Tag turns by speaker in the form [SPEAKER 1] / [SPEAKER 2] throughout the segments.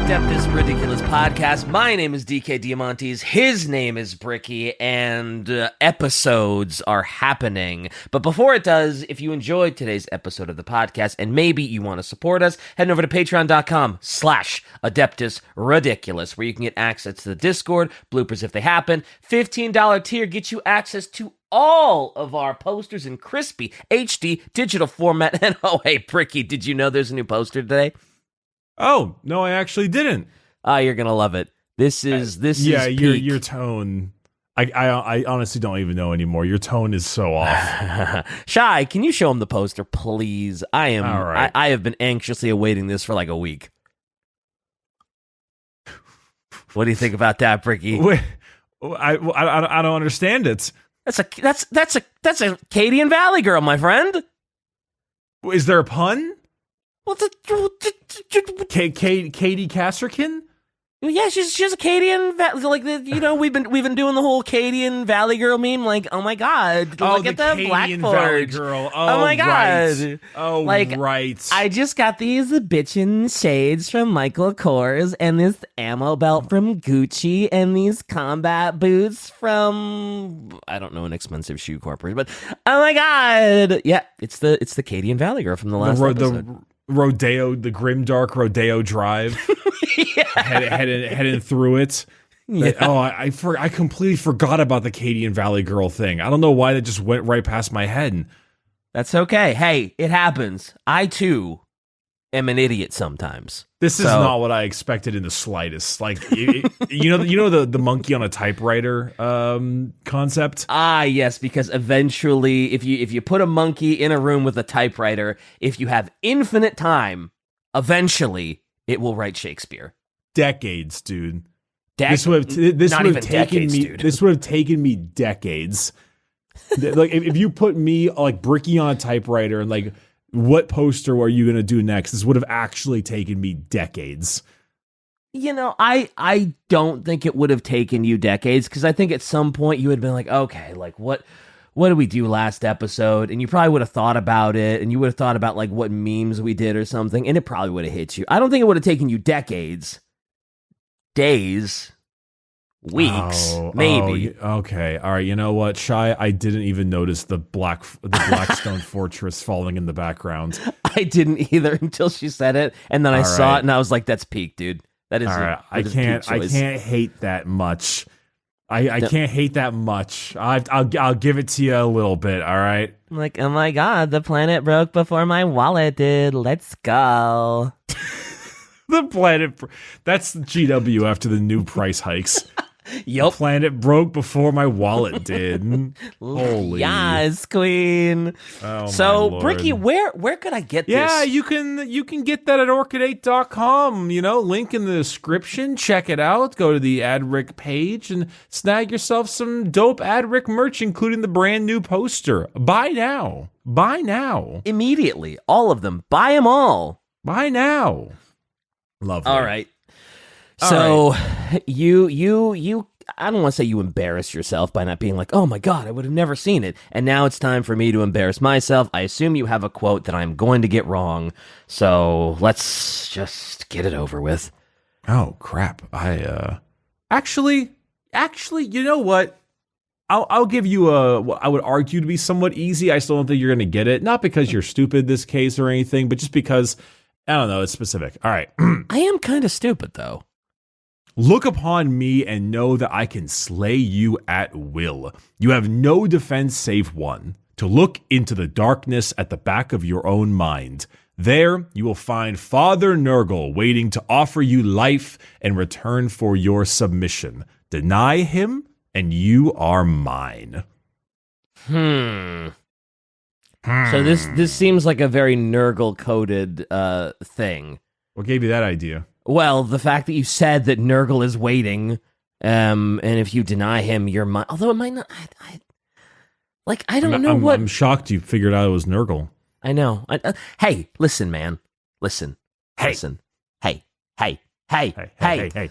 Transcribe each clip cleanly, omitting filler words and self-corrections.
[SPEAKER 1] Adeptus Ridiculous Podcast. My name is DK Diamantes. His name is Bricky, and episodes are happening. But before it does, if you enjoyed today's episode of the podcast and maybe you want to support us, head over to patreon.com/Adeptus Ridiculous, where you can get access to the Discord, bloopers if they happen. $15 tier gets you access to all of our posters in crispy HD digital format. And oh, hey, Bricky, did you know there's a new poster today?
[SPEAKER 2] Oh, no, I actually didn't.
[SPEAKER 1] You're going to love it. This is peak.
[SPEAKER 2] Your tone. I honestly don't even know anymore. Your tone is so off.
[SPEAKER 1] Shy, can you show him the poster, please?
[SPEAKER 2] All right.
[SPEAKER 1] I have been anxiously awaiting this for like a week. What do you think about that, Bricky?
[SPEAKER 2] Wait, I don't understand it.
[SPEAKER 1] That's a Cadian Valley girl, my friend.
[SPEAKER 2] Is there a pun?
[SPEAKER 1] Well,
[SPEAKER 2] Katie Kasserkin?
[SPEAKER 1] yeah, she's a Cadian, we've been doing the whole Cadian Valley girl meme, like, oh my god, look at the Black Forge.
[SPEAKER 2] Girl.
[SPEAKER 1] Oh my god.
[SPEAKER 2] Right. Oh,
[SPEAKER 1] like,
[SPEAKER 2] right.
[SPEAKER 1] I just got these bitchin' shades from Michael Kors, and this ammo belt from Gucci, and these combat boots from, I don't know, an expensive shoe corporation, but oh my god. Yeah, it's the Cadian Valley girl from the last episode.
[SPEAKER 2] The Rodeo, the Grimdark Rodeo Drive.
[SPEAKER 1] Yeah.
[SPEAKER 2] Heading through it.
[SPEAKER 1] Yeah.
[SPEAKER 2] I completely forgot about the Cadian Valley girl thing. I don't know why that just went right past my head.
[SPEAKER 1] That's okay. Hey, it happens. I too am an idiot sometimes.
[SPEAKER 2] This is not what I expected in the slightest. Like you know the monkey on a typewriter concept.
[SPEAKER 1] Ah, yes, because eventually, if you put a monkey in a room with a typewriter, if you have infinite time, eventually it will write Shakespeare.
[SPEAKER 2] Decades, dude.
[SPEAKER 1] This would have
[SPEAKER 2] taken me decades. Like if you put me like Bricky on a typewriter and like, what poster are you going to do next? This would have actually taken me decades.
[SPEAKER 1] You know, I don't think it would have taken you decades, because I think at some point you would have been like, okay, like what did we do last episode? And you probably would have thought about it, and you would have thought about like what memes we did or something, and it probably would have hit you. I don't think it would have taken you decades. Days. Weeks, maybe.
[SPEAKER 2] Okay, all right. You know what, Shy? I didn't even notice the Blackstone Fortress falling in the background.
[SPEAKER 1] I didn't either until she said it, and then I saw it, and I was like, "That's peak, dude. That is."
[SPEAKER 2] All right. I can't hate that much. I can't hate that much. I'll give it to you a little bit. All right.
[SPEAKER 1] I'm like, oh my god, the planet broke before my wallet did. Let's go.
[SPEAKER 2] The planet. That's GW after the new price hikes.
[SPEAKER 1] Yup.
[SPEAKER 2] The planet broke before my wallet did. Holy.
[SPEAKER 1] Yes, queen.
[SPEAKER 2] Oh,
[SPEAKER 1] so, Bricky, where could I get this?
[SPEAKER 2] Yeah, you can get that at orchidate.com. You know, link in the description. Check it out. Go to the Adrift page and snag yourself some dope Adrift merch, including the brand new poster. Buy now. Buy now.
[SPEAKER 1] Immediately. All of them. Buy them all.
[SPEAKER 2] Buy now. Lovely.
[SPEAKER 1] All right. So you I don't want to say you embarrassed yourself by not being like, oh my god, I would have never seen it. And now it's time for me to embarrass myself. I assume you have a quote that I'm going to get wrong. So let's just get it over with.
[SPEAKER 2] Oh crap. I actually, you know what? I'll give you what I would argue to be somewhat easy. I still don't think you're going to get it. Not because you're stupid this case or anything, but just because, I don't know, it's specific. All right.
[SPEAKER 1] I am kind of stupid though.
[SPEAKER 2] Look upon me and know that I can slay you at will. You have no defense save one, to look into the darkness at the back of your own mind. There you will find Father Nurgle waiting to offer you life in return for your submission. Deny him, and you are mine.
[SPEAKER 1] So this seems like a very Nurgle-coded thing.
[SPEAKER 2] What gave you that idea?
[SPEAKER 1] Well, the fact that you said that Nurgle is waiting, and if you deny him, you're mine. Although it might not. I don't know what.
[SPEAKER 2] I'm shocked you figured out it was Nurgle.
[SPEAKER 1] I know. Hey, listen, man. Listen.
[SPEAKER 2] Hey.
[SPEAKER 1] Listen. Hey.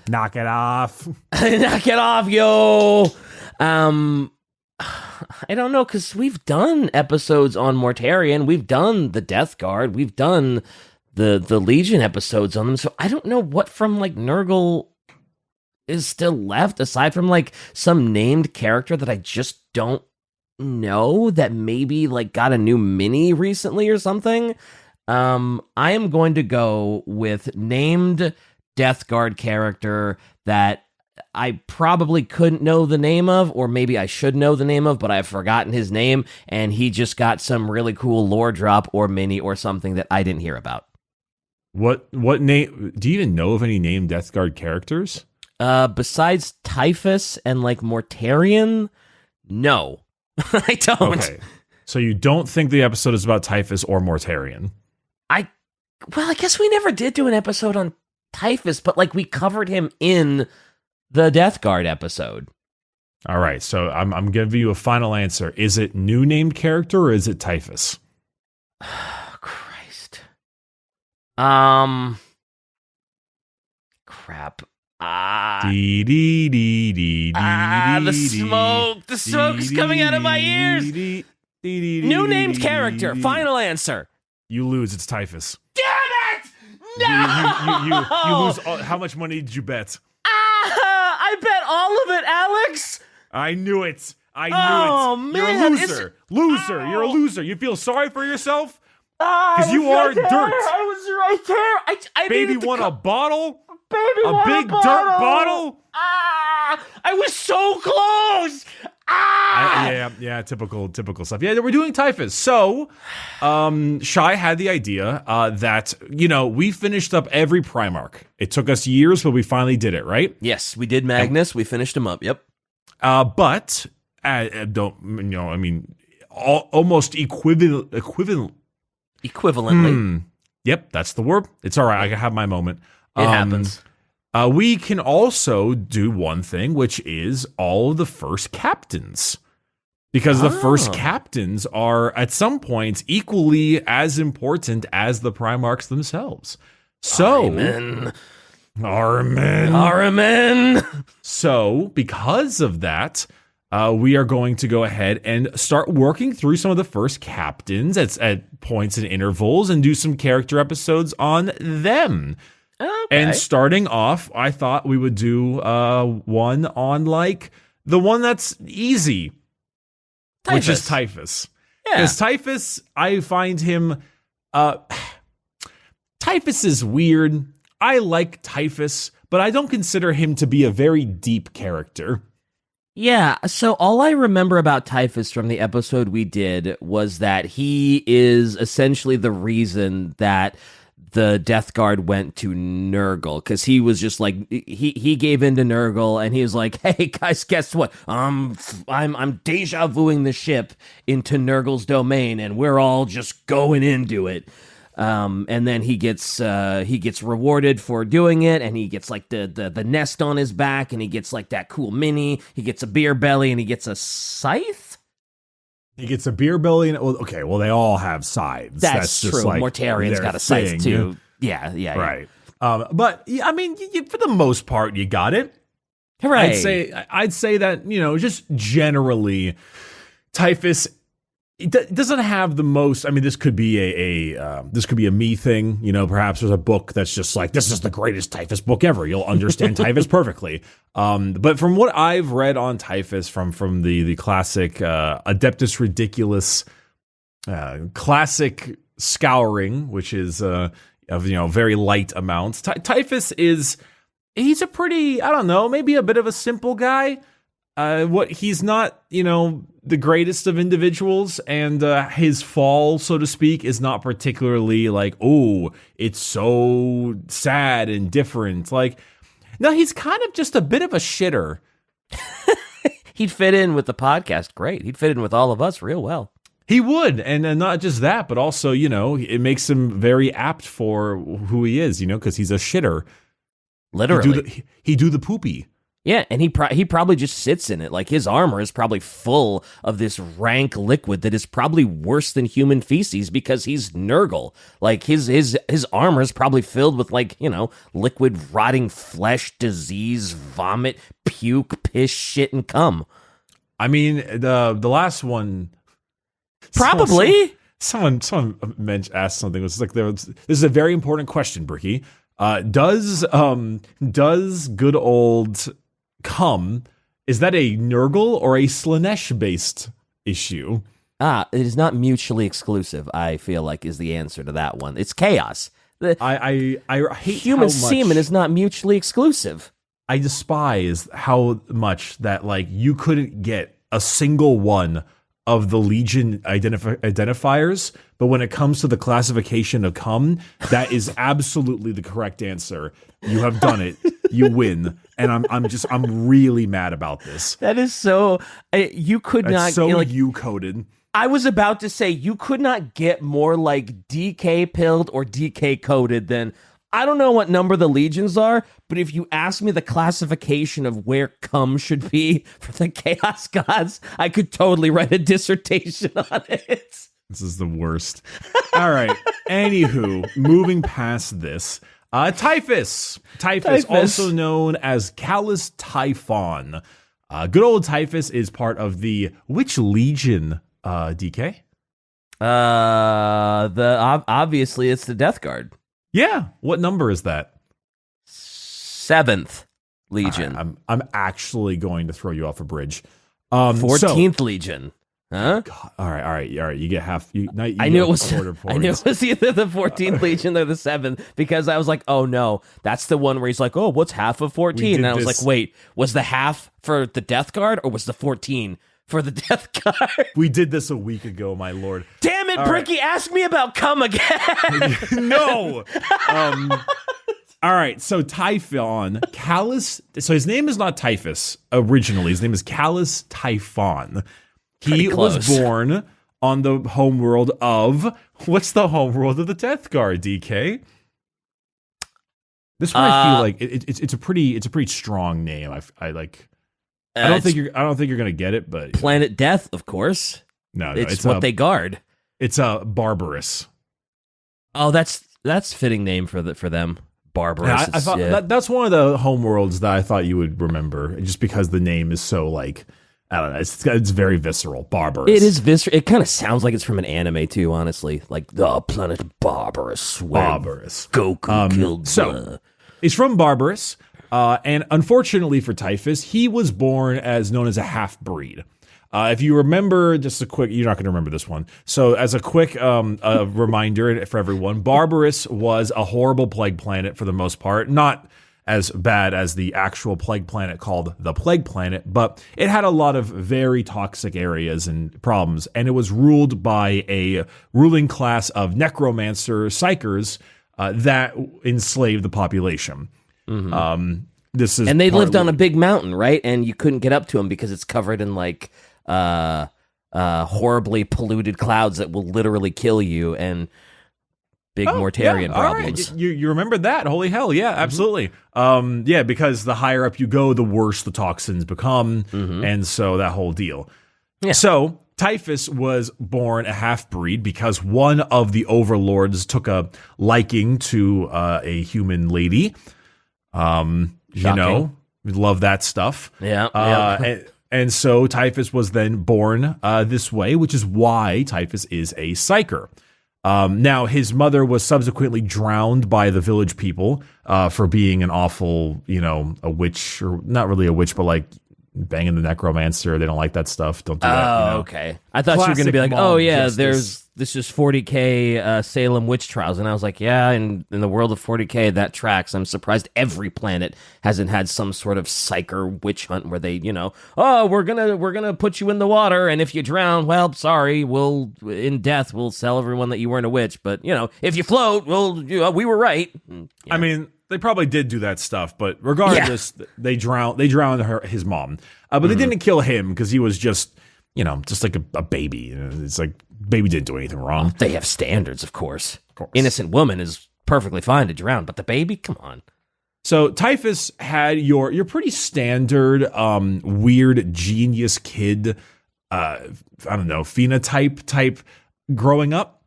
[SPEAKER 2] Knock it off.
[SPEAKER 1] Knock it off, yo. I don't know, because we've done episodes on Mortarion. We've done the Death Guard. We've done the Legion episodes on them, so I don't know what from like Nurgle is still left aside from like some named character that I just don't know that maybe like got a new mini recently or something. I am going to go with named Death Guard character that I probably couldn't know the name of, or maybe I should know the name of, but I've forgotten his name, and he just got some really cool lore drop or mini or something that I didn't hear about.
[SPEAKER 2] What name? Do you even know of any named Death Guard characters?
[SPEAKER 1] Besides Typhus and like Mortarion, no, I don't.
[SPEAKER 2] Okay, so you don't think the episode is about Typhus or Mortarion?
[SPEAKER 1] Well, I guess we never did do an episode on Typhus, but like we covered him in the Death Guard episode.
[SPEAKER 2] All right, so I'm giving you a final answer. Is it new named character or is it Typhus?
[SPEAKER 1] Christ. Crap. The smoke's coming out of my ears. New named character. Final answer.
[SPEAKER 2] You lose. It's Typhus.
[SPEAKER 1] Damn it! No!
[SPEAKER 2] You lose. How much money did you bet?
[SPEAKER 1] I bet all of it, Alex.
[SPEAKER 2] I knew it.
[SPEAKER 1] Man,
[SPEAKER 2] You're a loser. You're a loser. You feel sorry for yourself? Because you are dirt.
[SPEAKER 1] I was right there. I
[SPEAKER 2] Baby won a bottle?
[SPEAKER 1] Baby
[SPEAKER 2] a
[SPEAKER 1] won
[SPEAKER 2] big dirt bottle?
[SPEAKER 1] I was so close.
[SPEAKER 2] Yeah, typical stuff. Yeah, we're doing Typhus. So, Shai had the idea that, we finished up every Primarch. It took us years, but we finally did it, right?
[SPEAKER 1] Yes, we did Magnus. We finished him up. Yep.
[SPEAKER 2] But almost equivalently. Yep, that's the word. It's all right. I can have my moment.
[SPEAKER 1] It happens.
[SPEAKER 2] We can also do one thing, which is all of the first captains. Because the first captains are, at some points, equally as important as the Primarchs themselves. So,
[SPEAKER 1] Armin.
[SPEAKER 2] So, because of that, we are going to go ahead and start working through some of the first captains at points and intervals and do some character episodes on them.
[SPEAKER 1] Okay.
[SPEAKER 2] And starting off, I thought we would do one on like the one that's easy, which is Typhus.
[SPEAKER 1] Yeah.
[SPEAKER 2] Because Typhus, I find him. Typhus is weird. I like Typhus, but I don't consider him to be a very deep character.
[SPEAKER 1] Yeah, so all I remember about Typhus from the episode we did was that he is essentially the reason that the Death Guard went to Nurgle, because he was just like he gave in to Nurgle, and he was like, "Hey guys, guess what? I'm deja vuing the ship into Nurgle's domain, and we're all just going into it." And then he gets rewarded for doing it, and he gets like the nest on his back, and he gets like that cool mini. He gets a beer belly, and he gets a scythe.
[SPEAKER 2] He gets a beer belly, and they all have scythes.
[SPEAKER 1] That's
[SPEAKER 2] just
[SPEAKER 1] true.
[SPEAKER 2] like
[SPEAKER 1] Mortarion's got a scythe too. Yeah.
[SPEAKER 2] Right. But I mean, for the most part, you got it.
[SPEAKER 1] Hooray.
[SPEAKER 2] I'd say that just generally, Typhus. It doesn't have the most. I mean, this could be a me thing. Perhaps there's a book that's just like, this is the greatest Typhus book ever. You'll understand Typhus perfectly. But from what I've read on Typhus, from the classic Adeptus Ridiculous classic scouring, which is of very light amounts. Typhus he's a pretty, I don't know, maybe a bit of a simple guy. He's not, the greatest of individuals, and his fall, so to speak, is not particularly like, oh, it's so sad and different. Like, no, he's kind of just a bit of a shitter.
[SPEAKER 1] He'd fit in with the podcast great. He'd fit in with all of us real well.
[SPEAKER 2] He would, and not just that, but also, it makes him very apt for who he is, because he's a shitter.
[SPEAKER 1] Literally.
[SPEAKER 2] He do the poopy.
[SPEAKER 1] Yeah, and he probably just sits in it. Like, his armor is probably full of this rank liquid that is probably worse than human feces because he's Nurgle. Like, his armor is probably filled with, like, liquid rotting flesh, disease, vomit, puke, piss, shit, and cum.
[SPEAKER 2] I mean, the last one...
[SPEAKER 1] Probably.
[SPEAKER 2] Someone asked something. It was like this is a very important question, Bricky. Does good old cum, is that a Nurgle or a Slanesh based issue?
[SPEAKER 1] It is not mutually exclusive, I feel like, is the answer to that one. It's chaos.
[SPEAKER 2] I hate
[SPEAKER 1] human semen is not mutually exclusive.
[SPEAKER 2] I despise how much that, like, you couldn't get a single one of the Legion identifiers, but when it comes to the classification of cum, that is absolutely the correct answer. You have done it. You win. And I'm really mad about this.
[SPEAKER 1] That is so, you could
[SPEAKER 2] That's
[SPEAKER 1] not.
[SPEAKER 2] so
[SPEAKER 1] like,
[SPEAKER 2] you coded.
[SPEAKER 1] I was about to say, you could not get more like DK pilled or DK coded than, I don't know what number the Legions are, but if you ask me the classification of where cum should be for the Chaos Gods, I could totally write a dissertation on it.
[SPEAKER 2] This is the worst. All right. Anywho, moving past this, Typhus, also known as Calas Typhon. Good old Typhus is part of the which Legion, DK?
[SPEAKER 1] Obviously it's the Death Guard.
[SPEAKER 2] Yeah. What number is that?
[SPEAKER 1] 7th Legion.
[SPEAKER 2] Right, I'm actually going to throw you off a bridge.
[SPEAKER 1] 14th Legion. Huh?
[SPEAKER 2] God, all right. You get half.
[SPEAKER 1] I knew it was either the 14th Legion or the 7th, because I was like, oh no, that's the one where he's like, oh, what's half of 14? And I was like, wait, was the half for the Death Guard or was the 14 for the Death Guard?
[SPEAKER 2] We did this a week ago, my lord.
[SPEAKER 1] Damn it, Bricky, ask me about cum again.
[SPEAKER 2] No. All right, so Typhon, Calas. So his name is not Typhus originally. His name is Calas Typhon. He was born on the homeworld of, what's the homeworld of the Death Guard, DK? This one I feel like it's a pretty strong name. I don't think you're gonna get it, but
[SPEAKER 1] Planet Death, of course.
[SPEAKER 2] No,
[SPEAKER 1] it's what they guard.
[SPEAKER 2] It's a Barbarus.
[SPEAKER 1] Oh, that's fitting name for them. Barbarus.
[SPEAKER 2] Yeah, I thought that's one of the homeworlds that I thought you would remember, just because the name is so, like, I don't know. It's very visceral. Barbarus.
[SPEAKER 1] It is visceral. It kind of sounds like it's from an anime too, honestly. Like the planet Barbarus. Goku killed.
[SPEAKER 2] So he's from Barbarus, and unfortunately for Typhus, he was born as known as a half-breed. If you remember, just a quick, you're not going to remember this one. So as a quick reminder for everyone, Barbarus was a horrible plague planet for the most part. Not as bad as the actual plague planet called the Plague Planet, but it had a lot of very toxic areas and problems, and it was ruled by a ruling class of necromancer psychers that enslaved the population. Mm-hmm.
[SPEAKER 1] And they lived on a big mountain, right? And you couldn't get up to them because it's covered in like horribly polluted clouds that will literally kill you, and big Mortarian problems.
[SPEAKER 2] Right. You remember that? Holy hell, yeah, absolutely. Mm-hmm. Because the higher up you go, the worse the toxins become, and so that whole deal. Yeah. So Typhus was born a half-breed because one of the overlords took a liking to a human lady. You know, we love that stuff.
[SPEAKER 1] Yeah.
[SPEAKER 2] And so Typhus was then born this way, which is why Typhus is a psyker. Now, his mother was subsequently drowned by the village people for being an awful, a witch, or not really a witch, but like banging the necromancer. They don't like that stuff. Don't do that.
[SPEAKER 1] Okay. I thought you were going to be like, this is 40K Salem witch trials. And I was like, yeah, in the world of 40K, that tracks. I'm surprised every planet hasn't had some sort of psyker witch hunt where they, we're gonna put you in the water, and if you drown, well, sorry, we'll sell everyone that you weren't a witch. But, if you float, we were right. Yeah.
[SPEAKER 2] I mean, they probably did do that stuff, but regardless, they drowned his mom. But they didn't kill him because he was just like a baby. It's like, baby didn't do anything wrong.
[SPEAKER 1] They have standards, of course. Innocent woman is perfectly fine to drown, but the baby, come on.
[SPEAKER 2] So Typhus had your pretty standard weird genius kid, phenotype type growing up.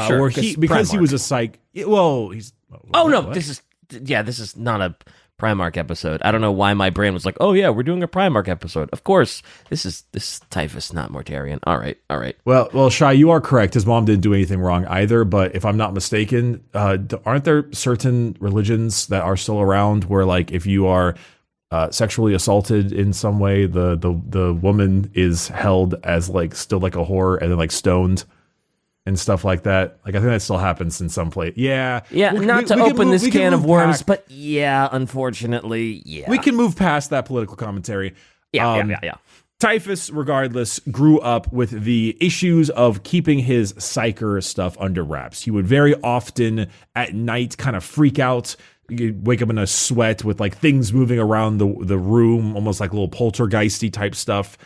[SPEAKER 1] Sure,
[SPEAKER 2] where because he was a psych. Well, he's.
[SPEAKER 1] Oh no, this is not a Primarch episode. I don't know why my brain was like, oh yeah, we're doing a Primarch episode. Of course, this is Typhus, not Mortarion. All right.
[SPEAKER 2] Well, Shai, you are correct. His mom didn't do anything wrong either. But if I'm not mistaken, aren't there certain religions that are still around where, like, if you are sexually assaulted in some way, the woman is held as like still like a whore and then like stoned and stuff like that? Like, I think that still happens in some place. Yeah.
[SPEAKER 1] Not to open this can of worms, but yeah, unfortunately, yeah.
[SPEAKER 2] We can move past that political commentary.
[SPEAKER 1] Yeah.
[SPEAKER 2] Typhus, regardless, grew up with the issues of keeping his psyker stuff under wraps. He would very often at night kind of freak out. You'd wake up in a sweat with like things moving around the room, almost like little poltergeisty type stuff.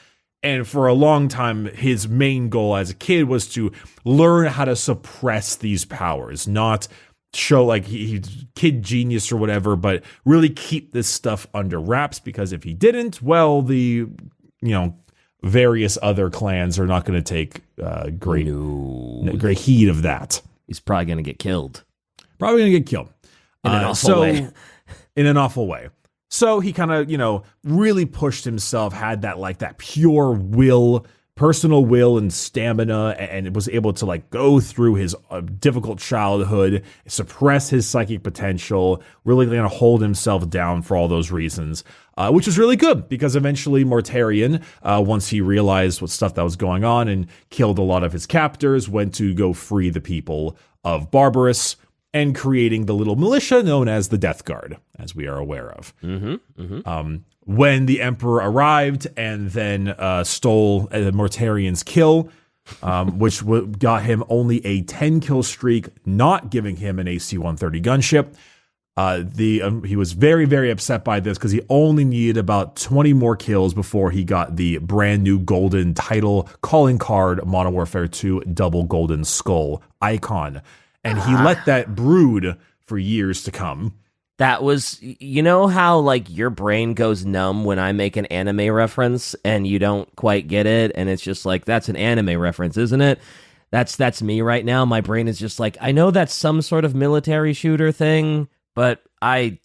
[SPEAKER 2] And for a long time, his main goal as a kid was to learn how to suppress these powers, not show like he's kid genius or whatever, but really keep this stuff under wraps, because if he didn't, well, the, various other clans are not going to take great heed of that.
[SPEAKER 1] He's probably going to get killed.
[SPEAKER 2] Probably going to get killed.
[SPEAKER 1] In an awful way.
[SPEAKER 2] In an awful way. So he kind of, really pushed himself, had that pure will, personal will and stamina, and was able to like go through his difficult childhood, suppress his psychic potential, really going to hold himself down for all those reasons, which was really good, because eventually Mortarion, once he realized what stuff that was going on and killed a lot of his captors, went to go free the people of Barbarus, and creating the little militia known as the Death Guard, as we are aware of. When the Emperor arrived and then stole Mortarion's kill, which got him only a 10-kill streak, not giving him an AC-130 gunship, he was very, very upset by this, because he only needed about 20 more kills before he got the brand new golden title calling card Modern Warfare 2 Double Golden Skull icon. And he let that brood for years to come.
[SPEAKER 1] That was, how like your brain goes numb when I make an anime reference and you don't quite get it, and it's just like, that's an anime reference, isn't it? That's me right now. My brain is just like, I know that's some sort of military shooter thing, but my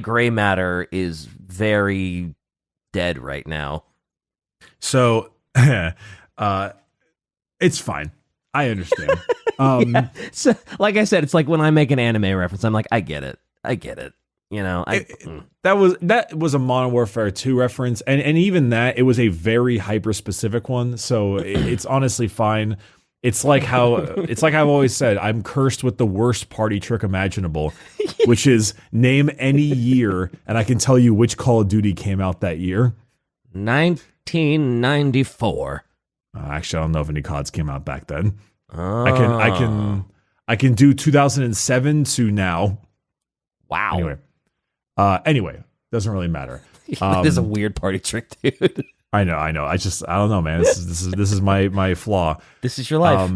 [SPEAKER 1] gray matter is very dead right now.
[SPEAKER 2] So, it's fine. I understand.
[SPEAKER 1] Yeah. So, like I said, it's like when I make an anime reference, I'm like, I get it. That
[SPEAKER 2] was a Modern Warfare 2 reference, and even that, it was a very hyper specific one. So it's honestly fine. It's like I've always said, I'm cursed with the worst party trick imaginable, which is name any year, and I can tell you which Call of Duty came out that year.
[SPEAKER 1] 1994.
[SPEAKER 2] Actually, I don't know if any CODs came out back then. I can do 2007 to now.
[SPEAKER 1] Wow.
[SPEAKER 2] Anyway, doesn't really matter.
[SPEAKER 1] This is a weird party trick, dude.
[SPEAKER 2] I know. I don't know, man. This is my flaw.
[SPEAKER 1] This is your life.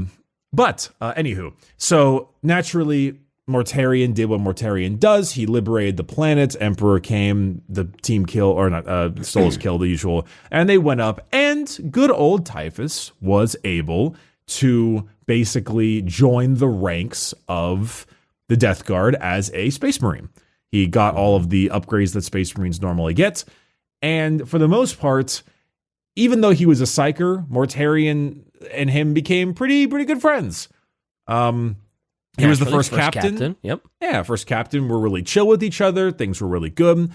[SPEAKER 2] But anywho, so naturally, Mortarion did what Mortarion does. He liberated the planet. Emperor came. The team stole his kill, the usual, and they went up. And good old Typhus was able to basically join the ranks of the Death Guard as a Space Marine. He got all of the upgrades that Space Marines normally get, and for the most part, even though he was a psyker, Mortarion and him became pretty good friends. He was the first captain.
[SPEAKER 1] Yep.
[SPEAKER 2] Yeah, first captain. We're really chill with each other. Things were really good.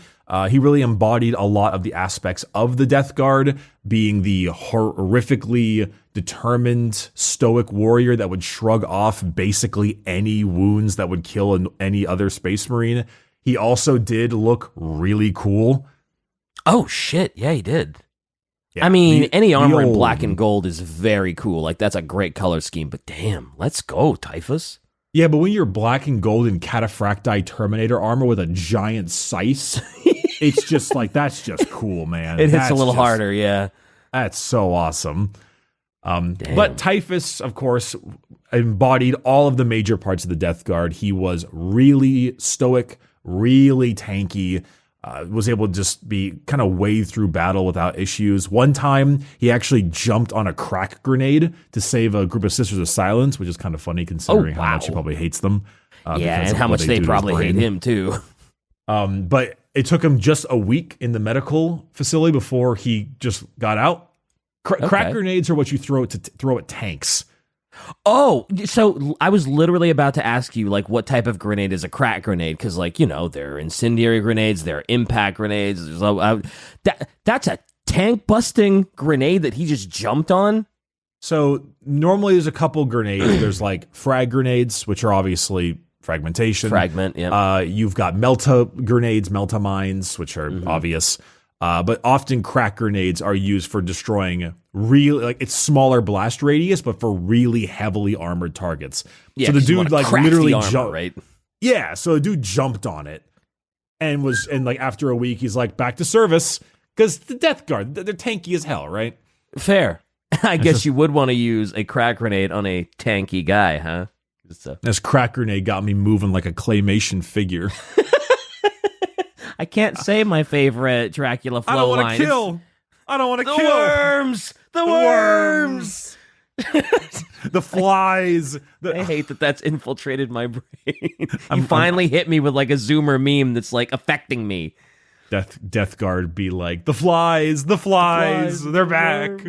[SPEAKER 2] He really embodied a lot of the aspects of the Death Guard, being the horrifically determined, stoic warrior that would shrug off basically any wounds that would kill any other Space Marine. He also did look really cool.
[SPEAKER 1] Oh, shit. Yeah, he did. Yeah, I mean, any armor in black and gold is very cool. Like, that's a great color scheme. But damn, let's go, Typhus.
[SPEAKER 2] Yeah, but when you're black and gold in cataphracti Terminator armor with a giant scythe, it's just like, that's just cool, man.
[SPEAKER 1] It hits a little harder, yeah.
[SPEAKER 2] That's so awesome. But Typhus, of course, embodied all of the major parts of the Death Guard. He was really stoic, really tanky, was able to just be kind of wade through battle without issues. One time, he actually jumped on a crack grenade to save a group of Sisters of Silence, which is kind of funny considering how much he probably hates them.
[SPEAKER 1] And how much they probably hate him too.
[SPEAKER 2] But it took him just a week in the medical facility before he just got out. Crack grenades are what you throw at tanks.
[SPEAKER 1] Oh, so I was literally about to ask you, like, what type of grenade is a crack grenade? Because, like, there are incendiary grenades, there are impact grenades. That's a tank-busting grenade that he just jumped on?
[SPEAKER 2] So normally there's a couple grenades. There's, like, frag grenades, which are obviously fragmentation.
[SPEAKER 1] Fragment, yeah.
[SPEAKER 2] You've got melta grenades, melta mines, which are obvious. But often crack grenades are used for destroying it's smaller blast radius, but for really heavily armored targets.
[SPEAKER 1] Yeah,
[SPEAKER 2] so the dude literally
[SPEAKER 1] jumped, right?
[SPEAKER 2] Yeah, so the dude jumped on it and after a week he's like back to service because the Death Guard, they're tanky as hell, right?
[SPEAKER 1] Fair. I guess you would want to use a crack grenade on a tanky guy, huh?
[SPEAKER 2] This crack grenade got me moving like a claymation figure.
[SPEAKER 1] I can't say my favorite Dracula flow line.
[SPEAKER 2] I don't want to kill. I don't want to kill.
[SPEAKER 1] The worms.
[SPEAKER 2] The flies.
[SPEAKER 1] I hate that's infiltrated my brain. You finally hit me with like a Zoomer meme that's like affecting me.
[SPEAKER 2] Death Guard be like, the flies, they're back.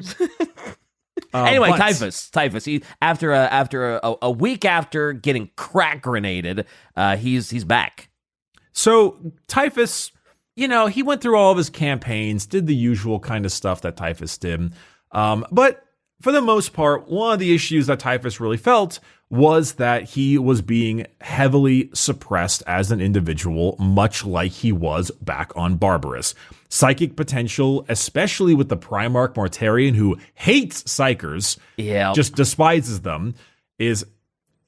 [SPEAKER 1] Anyway, Typhus. He after a week after getting crack grenaded, he's back.
[SPEAKER 2] So Typhus, he went through all of his campaigns, did the usual kind of stuff that Typhus did. But for the most part, one of the issues that Typhus really felt was that he was being heavily suppressed as an individual, much like he was back on Barbarus. Psychic potential, especially with the Primarch Mortarion, who hates Psychers, just despises them, is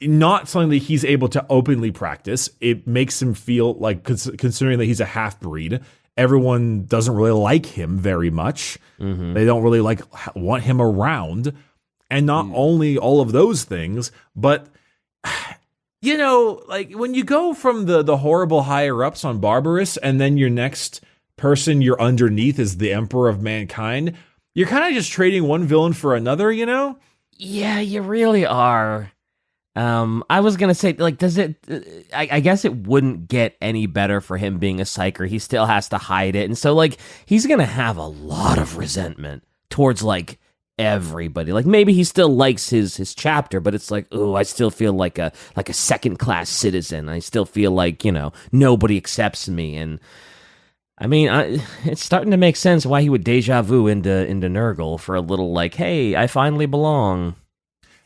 [SPEAKER 2] not something that he's able to openly practice. It makes him feel like, considering that he's a half-breed, everyone doesn't really like him very much. Mm-hmm. They don't really want him around. And not only all of those things, but when you go from the horrible higher-ups on Barbarus, and then your next person you're underneath is the Emperor of Mankind, you're kind of just trading one villain for another,
[SPEAKER 1] Yeah, you really are. I was gonna say, does it? I guess it wouldn't get any better for him being a psyker. He still has to hide it, and so he's gonna have a lot of resentment towards everybody. Maybe he still likes his chapter, but it's I still feel like a second class citizen. I still feel like nobody accepts me, and I mean, it's starting to make sense why he would deja vu into Nurgle for a little hey, I finally belong.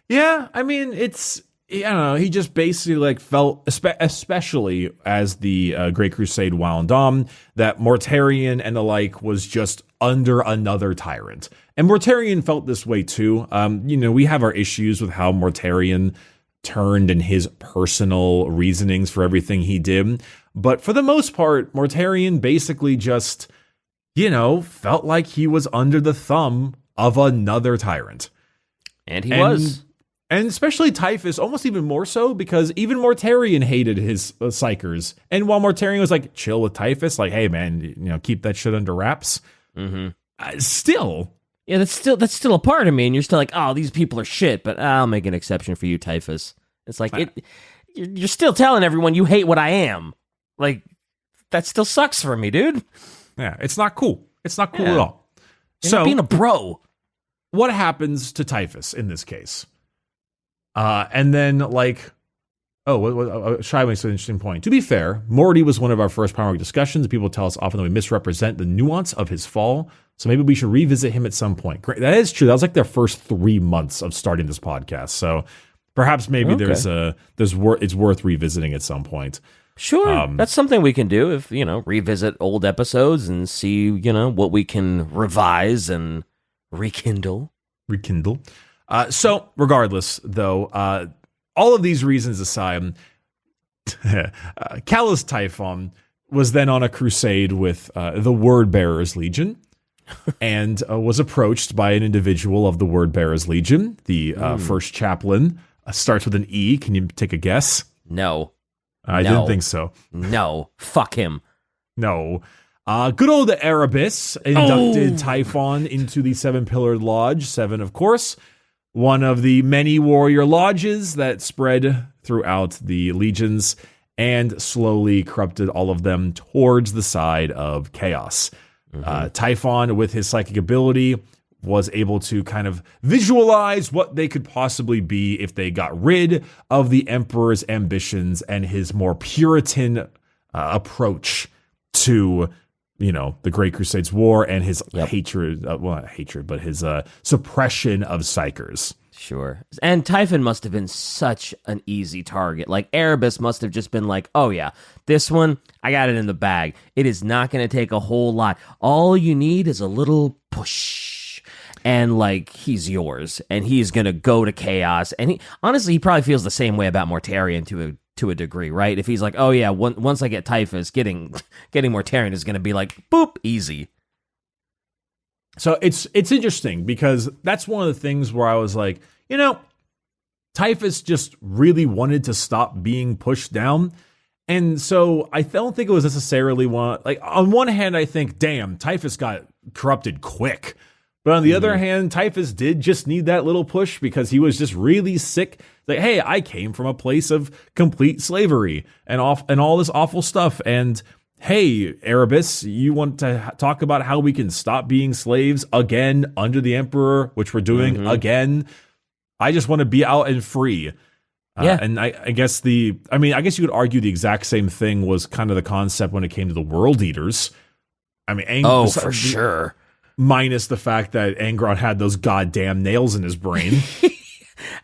[SPEAKER 2] Yeah, I mean, I don't know, he just basically felt, especially as the Great Crusade wound on, that Mortarion and the was just under another tyrant. And Mortarion felt this way too. We have our issues with how Mortarion turned in his personal reasonings for everything he did. But for the most part, Mortarion basically just, felt like he was under the thumb of another tyrant.
[SPEAKER 1] And he was.
[SPEAKER 2] And especially Typhus, almost even more so, because even Mortarion hated his psychers. And while Mortarion was chill with Typhus, hey man, keep that shit under wraps. Mm-hmm. Still.
[SPEAKER 1] Yeah, that's still a part of me, and you're still oh, these people are shit, but I'll make an exception for you, Typhus. It's you're still telling everyone you hate what I am. That still sucks for me, dude.
[SPEAKER 2] Yeah, it's not cool. It's not cool at all.
[SPEAKER 1] You're not being a bro.
[SPEAKER 2] What happens to Typhus in this case? And then, Shy makes an interesting point. To be fair, Morty was one of our first Primarch discussions. People tell us often that we misrepresent the nuance of his fall, so maybe we should revisit him at some point. Great. That is true. That was their first 3 months of starting this podcast, so perhaps maybe it's worth revisiting at some point.
[SPEAKER 1] Sure, that's something we can do if, revisit old episodes and see, what we can revise and rekindle. So, regardless, though, all of these reasons aside, Calas Typhon was then on a crusade with the Word Bearers Legion and was approached by an individual of the Word Bearers Legion. The first chaplain starts with an E. Can you take a guess? No.
[SPEAKER 2] I didn't think so.
[SPEAKER 1] No. Fuck him.
[SPEAKER 2] No. Good old Erebus inducted Typhon into the Seven-Pillared Lodge. 7, of course. One of the many warrior lodges that spread throughout the legions and slowly corrupted all of them towards the side of chaos. Typhon, with his psychic ability, was able to kind of visualize what they could possibly be if they got rid of the Emperor's ambitions and his more Puritan approach to, the Great Crusades War and his hatred, well, not hatred, but his suppression of psychers.
[SPEAKER 1] Sure. And Typhon must have been such an easy target. Like, Erebus must have just been like, oh yeah, this one, I got it in the bag. It is not going to take a whole lot. All you need is a little push. And, like, he's yours. And he's going to go to chaos. And he probably feels the same way about Mortarion to a degree, right? If he's like, oh yeah, once I get Typhus, getting Mortarion is going to be like, boop, easy.
[SPEAKER 2] So it's interesting because that's one of the things where I was like, Typhus just really wanted to stop being pushed down. And so I don't think it was necessarily on one hand, I think, damn, Typhus got corrupted quick. But on the other hand, Typhus did just need that little push because he was just really sick. Like, hey, I came from a place of complete slavery and all this awful stuff. And hey, Erebus, you want to talk about how we can stop being slaves again under the Emperor, which we're doing again. I just want to be out and free. And I guess you could argue the exact same thing was kind of the concept when it came to the World Eaters. I mean,
[SPEAKER 1] for sure.
[SPEAKER 2] Minus the fact that Angron had those goddamn nails in his brain.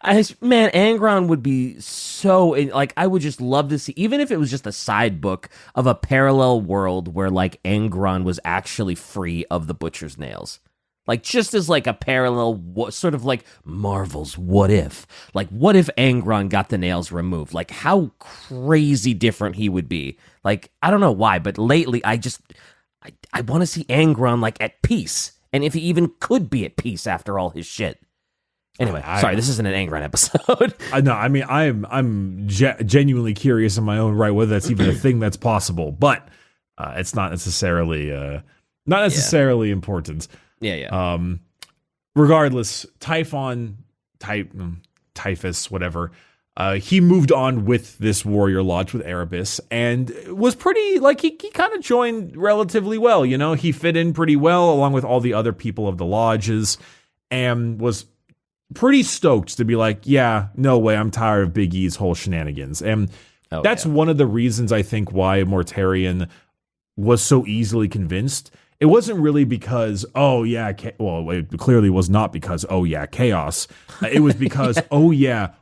[SPEAKER 1] Angron would be so, like, I would just love to see, even if it was just a side book of a parallel world where, like, Angron was actually free of the Butcher's nails. Like, just as, like, a parallel, sort of like Marvel's What If? Like, what if Angron got the nails removed? Like, how crazy different he would be. Like, I don't know why, but lately I want to see Angron, like, at peace. And if he even could be at peace after all his shit. Anyway, sorry, this isn't an Angron episode.
[SPEAKER 2] No, I mean, I'm genuinely curious in my own right whether that's even a thing that's possible, but it's not necessarily important.
[SPEAKER 1] Yeah.
[SPEAKER 2] Regardless, Typhus, whatever. He moved on with this warrior lodge with Erebus and was pretty, like, he kind of joined relatively well, he fit in pretty well along with all the other people of the lodges and was pretty stoked to be like, yeah, no way, I'm tired of Big E's whole shenanigans. And that's one of the reasons I think why Mortarion was so easily convinced. It wasn't really because, it clearly was not because, chaos. It was because,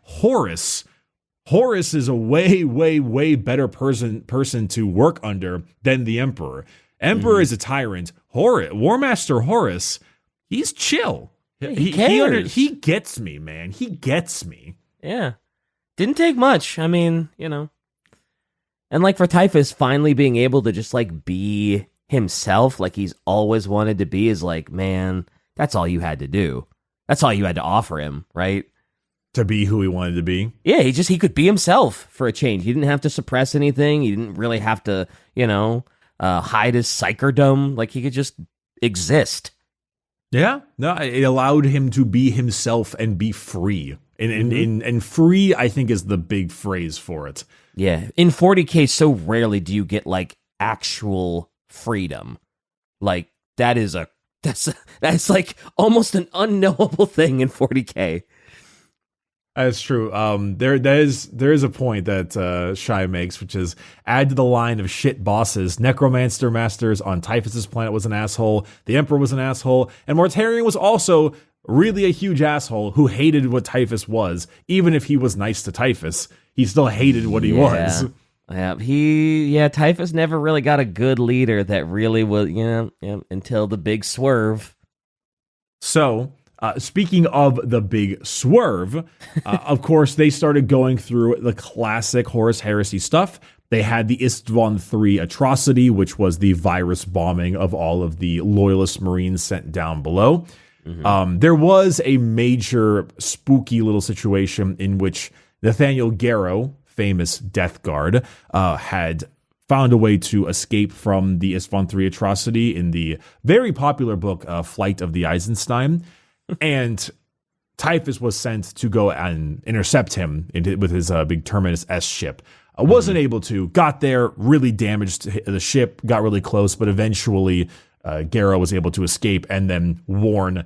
[SPEAKER 2] Horus. Horus is a way, way, way better person to work under than the Emperor. Emperor is a tyrant. War Master Horus, he's chill. He gets me, man. He gets me.
[SPEAKER 1] Yeah. Didn't take much. I mean, And like for Typhus, finally being able to just like be himself, like he's always wanted to be, is like, man, that's all you had to do. That's all you had to offer him, right?
[SPEAKER 2] To be who he wanted to be.
[SPEAKER 1] Yeah, he could be himself for a change. He didn't have to suppress anything. He didn't really have to, hide his psycherdom. Like he could just exist.
[SPEAKER 2] Yeah, no, it allowed him to be himself and be free. And free, I think, is the big phrase for it.
[SPEAKER 1] Yeah, in 40K, so rarely do you get like actual freedom. Like that's like almost an unknowable thing in 40K.
[SPEAKER 2] That's true. There is a point that Shai makes, which is add to the line of shit bosses. Necromancer Masters on Typhus's planet was an asshole. The Emperor was an asshole, and Mortarion was also really a huge asshole who hated what Typhus was. Even if he was nice to Typhus, he still hated what he was.
[SPEAKER 1] Yeah, Typhus never really got a good leader that really was, until the big swerve.
[SPEAKER 2] So. Speaking of the big swerve, of course, they started going through the classic Horus Heresy stuff. They had the XIV 3 atrocity, which was the virus bombing of all of the loyalist Marines sent down below. There was a major spooky little situation in which Nathaniel Garrow, famous Death Guard, had found a way to escape from the XIV 3 atrocity in the very popular book, Flight of the Eisenstein. And Typhus was sent to go and intercept him with his big Terminus S ship. Wasn't able to, got there, really damaged the ship, got really close, but eventually Garrow was able to escape and then warn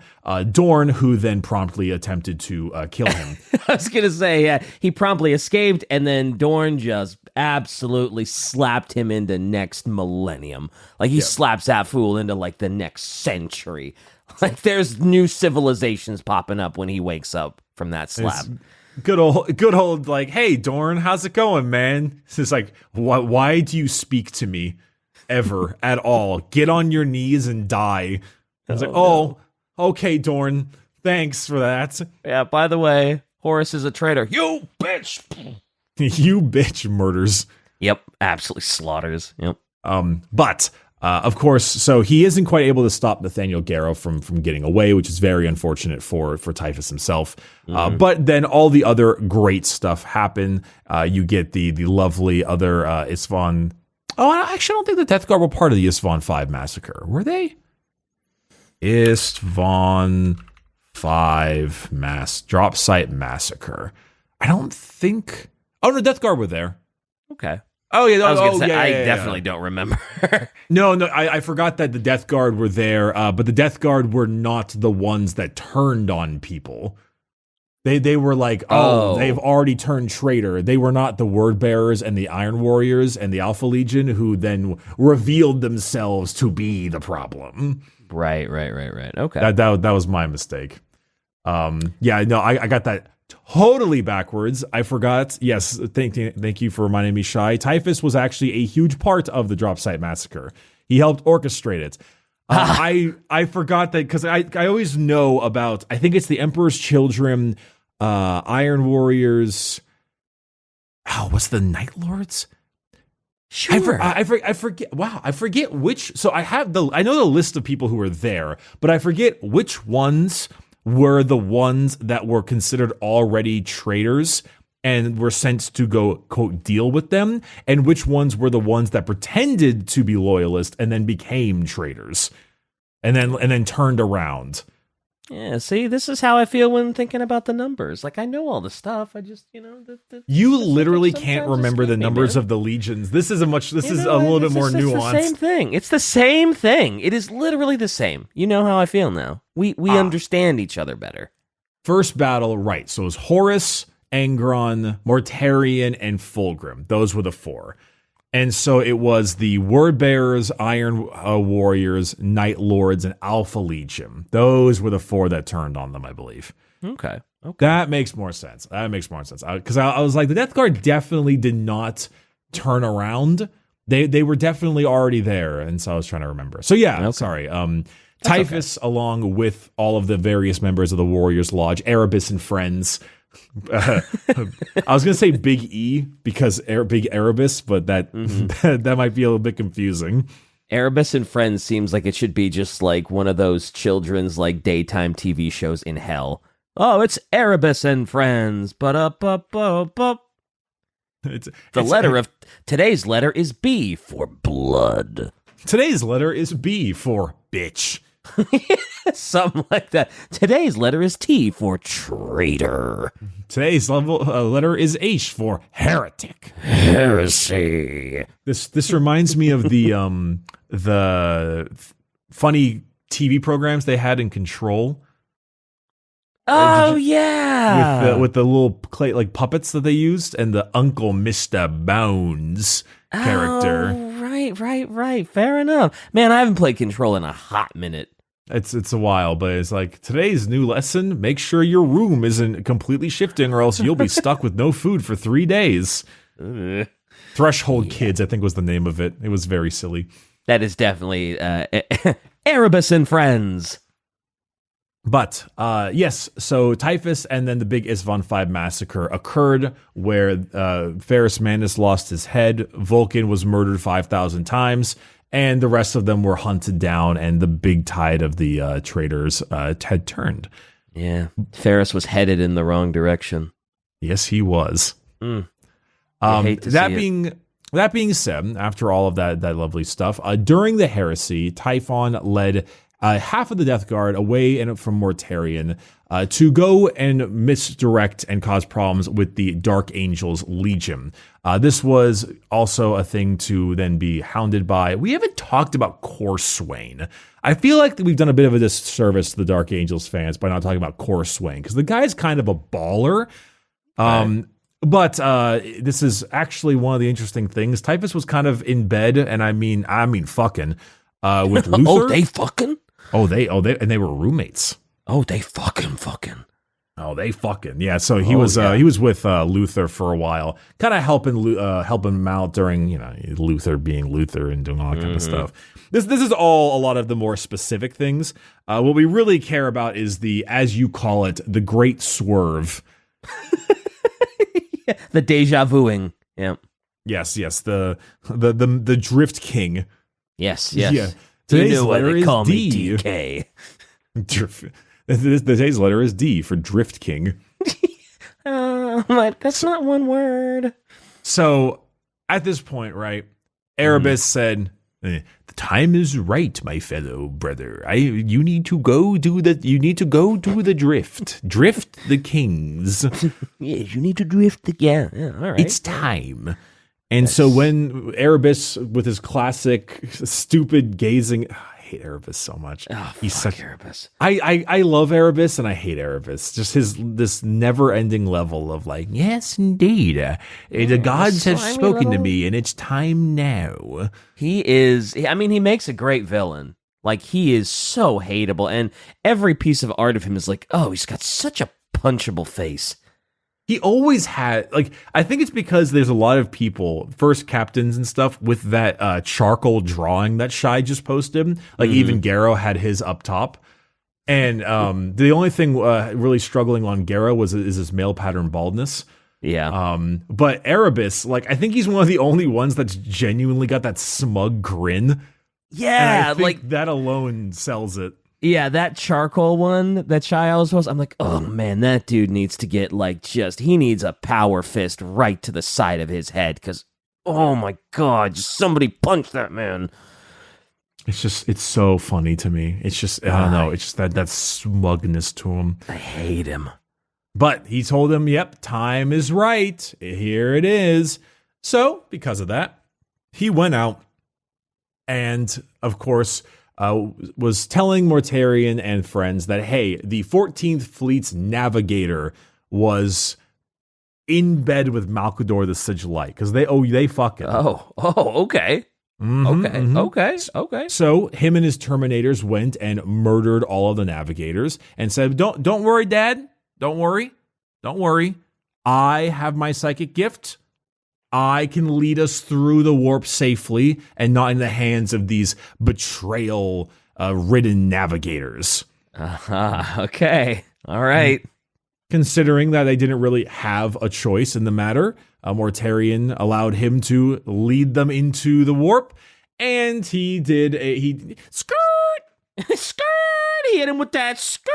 [SPEAKER 2] Dorn, who then promptly attempted to kill him.
[SPEAKER 1] I was going to say, he promptly escaped, and then Dorn just absolutely slapped him into next millennium. Like, he slaps that fool into, like, the next century. Like, there's new civilizations popping up when he wakes up from that slap.
[SPEAKER 2] It's good old, like, hey, Dorn, how's it going, man? It's just like, why do you speak to me ever at all? Get on your knees and die. I was no. Okay, Dorn, thanks for that.
[SPEAKER 1] Yeah, by the way, Horus is a traitor. You bitch!
[SPEAKER 2] You bitch murders.
[SPEAKER 1] Yep, absolutely slaughters. Yep.
[SPEAKER 2] But of course, so he isn't quite able to stop Nathaniel Garrow from getting away, which is very unfortunate for Typhus himself. But then all the other great stuff happen. You get the lovely other Isstvan. Oh, I actually don't think the Death Guard were part of the Isstvan 5 massacre. Were they? Isstvan 5 drop site massacre. I don't think. Oh no, Death Guard were there.
[SPEAKER 1] Okay.
[SPEAKER 2] Oh yeah,
[SPEAKER 1] I definitely don't remember.
[SPEAKER 2] No, I forgot that the Death Guard were there, but the Death Guard were not the ones that turned on people. They were like, they've already turned traitor. They were not the Word Bearers and the Iron Warriors and the Alpha Legion who then revealed themselves to be the problem.
[SPEAKER 1] Right. Okay.
[SPEAKER 2] That was my mistake. I got that totally backwards. I forgot. Yes, thank you for reminding me, Shai. Typhus was actually a huge part of the drop site massacre. He helped orchestrate it. I forgot that because I always know about, I think it's the Emperor's Children, Iron Warriors. Oh, what's the Night Lords?
[SPEAKER 1] Sure.
[SPEAKER 2] I forget. Wow, I forget which. So I know the list of people who were there, but I forget which ones were the ones that were considered already traitors and were sent to go, quote, deal with them, and which ones were the ones that pretended to be loyalists and then became traitors and then turned around.
[SPEAKER 1] Yeah, see, this is how I feel when thinking about the numbers. Like, I know all the stuff. I just,
[SPEAKER 2] you literally can't remember the numbers of the legions. This is a little bit more nuanced.
[SPEAKER 1] It's the same thing. It's the same thing. It is literally the same. You know how I feel now. We understand each other better.
[SPEAKER 2] First battle, right. So it was Horus, Angron, Mortarion, and Fulgrim. Those were the four. And so it was the Word Bearers, Iron Warriors, Night Lords, and Alpha Legion. Those were the four that turned on them, I believe.
[SPEAKER 1] Okay.
[SPEAKER 2] That makes more sense. Because I was like, the Death Guard definitely did not turn around. They were definitely already there. And so I was trying to remember. So yeah, sorry. Typhus, along with all of the various members of the Warriors Lodge, Erebus and friends. I was gonna say Big E because Big Erebus, but that might be a little bit confusing.
[SPEAKER 1] Erebus and Friends seems like it should be just like one of those children's like daytime TV shows in hell. Oh, it's Erebus and Friends. Today's letter is B for blood.
[SPEAKER 2] Today's letter is B for bitch.
[SPEAKER 1] Something like that. Today's letter is T for traitor.
[SPEAKER 2] Today's letter is H for heretic.
[SPEAKER 1] Heresy.
[SPEAKER 2] This reminds me of the funny TV programs they had in Control.
[SPEAKER 1] Oh yeah,
[SPEAKER 2] with the little clay like puppets that they used, and the Uncle Mr. Bones character.
[SPEAKER 1] Oh, right. Fair enough. Man, I haven't played Control in a hot minute.
[SPEAKER 2] It's a while, but it's like today's new lesson: make sure your room isn't completely shifting, or else you'll be stuck with no food for 3 days. Threshold Kids, I think, was the name of it. It was very silly.
[SPEAKER 1] That is definitely Erebus and Friends.
[SPEAKER 2] But yes, so Typhus and then the big Isstvan 5 massacre occurred, where Ferrus Manus lost his head, Vulcan was murdered 5,000 times, and the rest of them were hunted down, and the big tide of the traitors had turned.
[SPEAKER 1] Yeah, Ferrus was headed in the wrong direction.
[SPEAKER 2] Yes, he was. That being said, after all of that lovely stuff, during the heresy, Typhon led half of the Death Guard away from Mortarion to go and misdirect and cause problems with the Dark Angels Legion. This was also a thing to then be hounded by. We haven't talked about Corswain. I feel like we've done a bit of a disservice to the Dark Angels fans by not talking about Corswain, because the guy's kind of a baller. But this is actually one of the interesting things. Typhus was kind of in bed, and I mean fucking, with Luther.
[SPEAKER 1] Oh, they fucking?
[SPEAKER 2] And they were roommates.
[SPEAKER 1] Oh, they fucking.
[SPEAKER 2] Oh, they fucking. Yeah, so he was with Luther for a while, kind of helping him out during, Luther being Luther and doing all that kind of stuff. This is all a lot of the more specific things. What we really care about is the, as you call it, the great swerve.
[SPEAKER 1] The deja vuing. Yeah.
[SPEAKER 2] Yes, the Drift King.
[SPEAKER 1] Yes.
[SPEAKER 2] Yeah. Today's letter is
[SPEAKER 1] call
[SPEAKER 2] D.
[SPEAKER 1] me DK.
[SPEAKER 2] Today's letter is D for Drift King.
[SPEAKER 1] That's not one word.
[SPEAKER 2] So at this point, right, Erebus said, "The time is right, my fellow brother. You need to go do the drift. Drift the kings."
[SPEAKER 1] Yes, you need to drift again. Yeah, all right.
[SPEAKER 2] It's time. And so when Erebus, with his classic stupid gazing, I hate Erebus so much.
[SPEAKER 1] Oh,
[SPEAKER 2] He's
[SPEAKER 1] fuck
[SPEAKER 2] such
[SPEAKER 1] Erebus.
[SPEAKER 2] I love Erebus and I hate Erebus. Just this never-ending level of like, yes, indeed, the gods have spoken to me, and it's time now.
[SPEAKER 1] He makes a great villain. Like, he is so hateable, and every piece of art of him is like, oh, he's got such a punchable face.
[SPEAKER 2] He always had, I think it's because there's a lot of people, first captains and stuff, with that charcoal drawing that Shai just posted. Even Garrow had his up top. And the only thing really struggling on Garrow is his male pattern baldness.
[SPEAKER 1] Yeah.
[SPEAKER 2] But Erebus, I think he's one of the only ones that's genuinely got that smug grin.
[SPEAKER 1] Yeah.
[SPEAKER 2] And I think that alone sells it.
[SPEAKER 1] Yeah, that charcoal one that Shai always was, I'm like, oh man, that dude needs to get he needs a power fist right to the side of his head, because, oh my god, just somebody punch that man.
[SPEAKER 2] It's so funny to me. It's just, I don't know, it's just that smugness to him.
[SPEAKER 1] I hate him.
[SPEAKER 2] But he told him, yep, time is right. Here it is. So, because of that, he went out and, of course, was telling Mortarion and friends that, hey, the 14th Fleet's navigator was in bed with Malcador the Sigillite, because they fucking.
[SPEAKER 1] Oh, okay. Okay.
[SPEAKER 2] So him and his Terminators went and murdered all of the navigators and said, don't worry, Dad. Don't worry. I have my psychic gift. I can lead us through the warp safely and not in the hands of these betrayal-ridden navigators.
[SPEAKER 1] Okay. All right.
[SPEAKER 2] Considering that they didn't really have a choice in the matter, Mortarion allowed him to lead them into the warp, and he did skirt! He hit him with that skirt!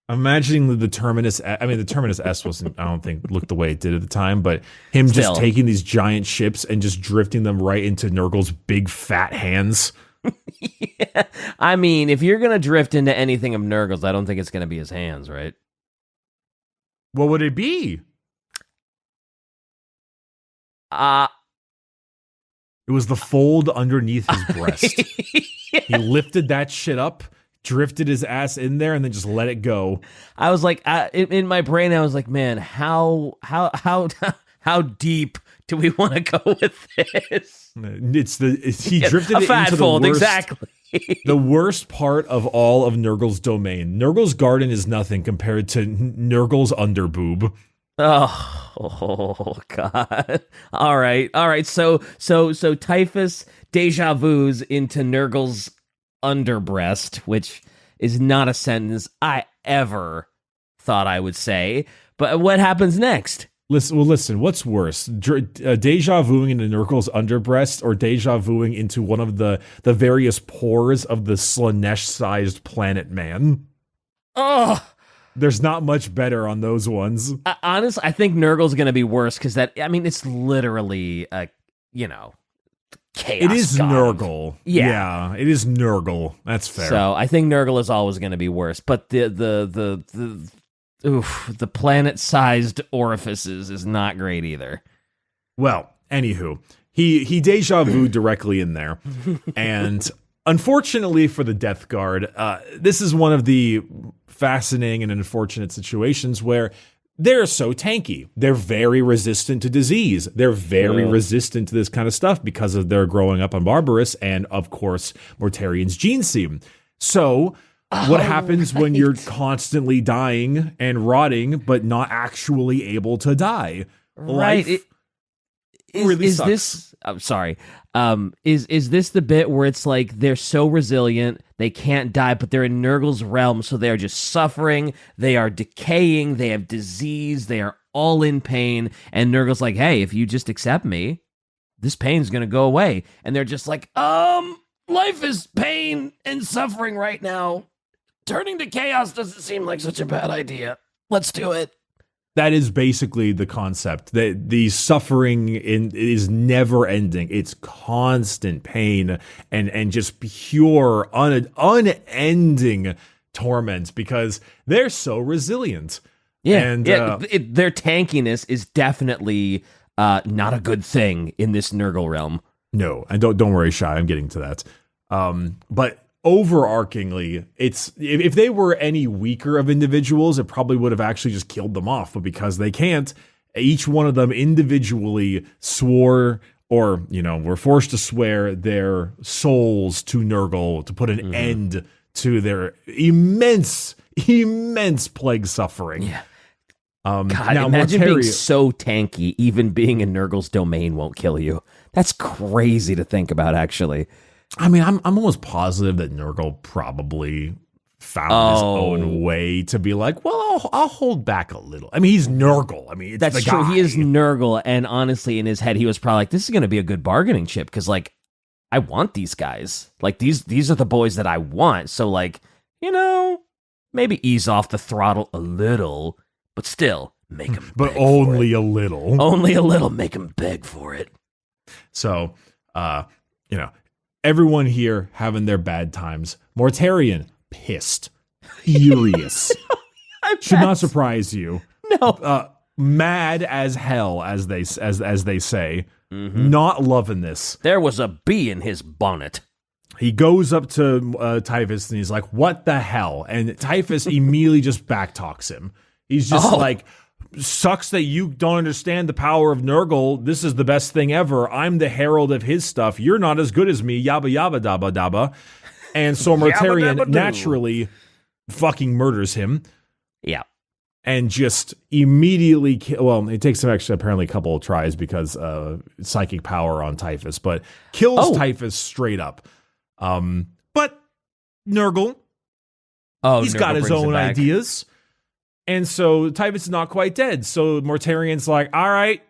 [SPEAKER 2] Imagining the Terminus, the Terminus S wasn't, I don't think, looked the way it did at the time, but him just taking these giant ships and just drifting them right into Nurgle's big fat hands.
[SPEAKER 1] Yeah. If you're going to drift into anything of Nurgle's, I don't think it's going to be his hands, right?
[SPEAKER 2] What would it be? It was the fold underneath his breast. Yeah. He lifted that shit up, drifted his ass in there, and then just let it go.
[SPEAKER 1] I was like, in my brain, I was like, man, how deep do we want to go with this?
[SPEAKER 2] He drifted it into the worst,
[SPEAKER 1] exactly.
[SPEAKER 2] The worst part of all of Nurgle's domain. Nurgle's garden is nothing compared to Nurgle's underboob.
[SPEAKER 1] Oh God! All right. So Typhus deja vu's into Nurgle's underbreast, which is not a sentence I ever thought I would say. But what happens next?
[SPEAKER 2] Listen. What's worse, deja vuing into Nurgle's underbreast, or deja vuing into one of the various pores of the Slanesh-sized planet man?
[SPEAKER 1] Oh.
[SPEAKER 2] There's not much better on those ones.
[SPEAKER 1] Honestly, I think Nurgle's going to be worse, because it's literally, chaos.
[SPEAKER 2] It is
[SPEAKER 1] god.
[SPEAKER 2] Nurgle.
[SPEAKER 1] Yeah.
[SPEAKER 2] Yeah, it is Nurgle. That's fair.
[SPEAKER 1] So I think Nurgle is always going to be worse, but the planet-sized orifices is not great either.
[SPEAKER 2] Well, anywho, he deja vu directly in there, and unfortunately for the Death Guard, this is one of the fascinating and unfortunate situations where they're so tanky. They're very resistant to disease. They're very resistant to this kind of stuff because of their growing up on Barbarus and, of course, Mortarian's gene seam. So what happens when you're constantly dying and rotting but not actually able to die?
[SPEAKER 1] Right.
[SPEAKER 2] Life really
[SPEAKER 1] is
[SPEAKER 2] sucks.
[SPEAKER 1] this? I'm sorry. Is this the bit where it's like they're so resilient they can't die, but they're in Nurgle's realm, so they're just suffering, they are decaying, they have disease, they are all in pain, and Nurgle's like, hey, if you just accept me, this pain's gonna go away. And they're just like, life is pain and suffering right now. Turning to chaos doesn't seem like such a bad idea. Let's do it.
[SPEAKER 2] That is basically the concept. That the suffering is never ending. It's constant pain and just pure unending torment because they're so resilient.
[SPEAKER 1] Yeah,
[SPEAKER 2] and
[SPEAKER 1] their tankiness is definitely not a good thing in this Nurgle realm.
[SPEAKER 2] No, and don't worry, Shy. I'm getting to that. But overarchingly, it's if they were any weaker of individuals, it probably would have actually just killed them off. But because they can't, each one of them individually swore, or were forced to swear their souls to Nurgle to put an end to their immense plague suffering.
[SPEAKER 1] Yeah.
[SPEAKER 2] God,
[SPEAKER 1] now imagine being so tanky, even being in Nurgle's domain won't kill you. That's crazy to think about, actually.
[SPEAKER 2] I mean, I'm almost positive that Nurgle probably found his own way to be like, well, I'll hold back a little. I mean, he's Nurgle. I mean, it's
[SPEAKER 1] that's true. He is Nurgle, and honestly, in his head, he was probably like, this is going to be a good bargaining chip, because, like, I want these guys. Like, these are the boys that I want. So, like, maybe ease off the throttle a little, but still, make him
[SPEAKER 2] but only a little.
[SPEAKER 1] Only a little. Make him beg for it.
[SPEAKER 2] So, everyone here having their bad times. Mortarian, pissed, furious. Should not surprise you.
[SPEAKER 1] No,
[SPEAKER 2] mad as hell, as they say. Not loving this.
[SPEAKER 1] There was a bee in his bonnet.
[SPEAKER 2] He goes up to Typhus and he's like, "What the hell?" And Typhus immediately just backtalks him. He's just like, sucks that you don't understand the power of Nurgle. This is the best thing ever. I'm the herald of his stuff. You're not as good as me. Yabba yabba dabba dabba. And so Mortarian naturally fucking murders him.
[SPEAKER 1] Yeah.
[SPEAKER 2] And just immediately it takes him actually apparently a couple of tries because psychic power on Typhus, but kills Typhus straight up. But Nurgle, he's got his own ideas. And so Typhus is not quite dead. So Mortarian's like, all right,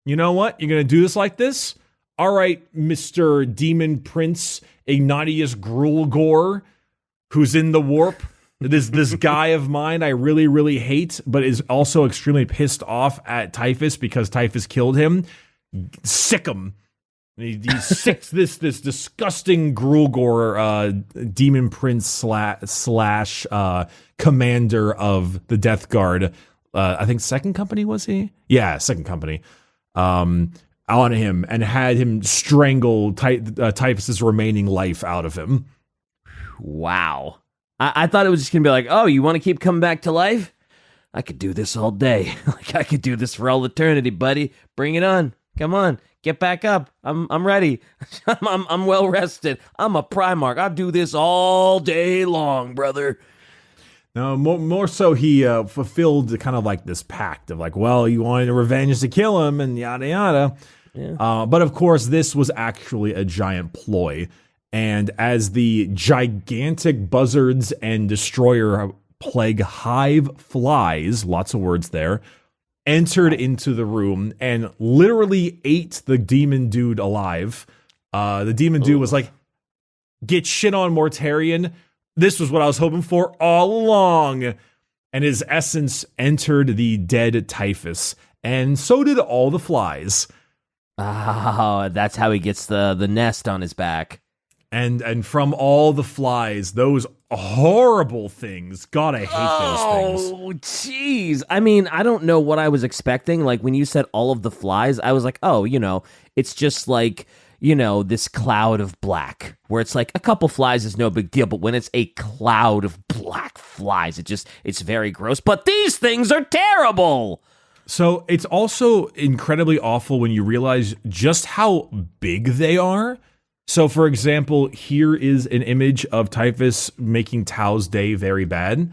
[SPEAKER 2] you know what? You're going to do this like this? All right, Mr. Demon Prince Ignatius Grulgor, who's in the warp. This guy of mine I really, really hate, but is also extremely pissed off at Typhus because Typhus killed him. Sick him. He sicks this disgusting Grulgor demon prince slash commander of the Death Guard. I think second company, was he? Yeah, second company. On him and had him strangle Typhus's remaining life out of him.
[SPEAKER 1] Wow. I thought it was just going to be like, oh, you want to keep coming back to life? I could do this all day. Like, I could do this for all eternity, buddy. Bring it on. Come on. Get back up. I'm ready. I'm well rested. I'm a Primarch. I'll do this all day long, brother.
[SPEAKER 2] No, more so he fulfilled kind of like this pact of like, well, you wanted revenge to kill him and yada yada. Yeah. But of course, this was actually a giant ploy. And as the gigantic buzzards and destroyer plague hive flies, lots of words there, entered into the room and literally ate the demon dude alive. The demon dude was like, get shit on, Mortarian. This was what I was hoping for all along. And his essence entered the dead Typhus. And so did all the flies.
[SPEAKER 1] Oh, that's how he gets the nest on his back.
[SPEAKER 2] And from all the flies, those horrible things. God, I hate those things.
[SPEAKER 1] Oh, jeez. I mean, I don't know what I was expecting. Like, when you said all of the flies, I was like, oh, it's just like, this cloud of black, where it's like a couple flies is no big deal. But when it's a cloud of black flies, it's very gross. But these things are terrible.
[SPEAKER 2] So it's also incredibly awful when you realize just how big they are. So, for example, here is an image of Typhus making Tao's day very bad.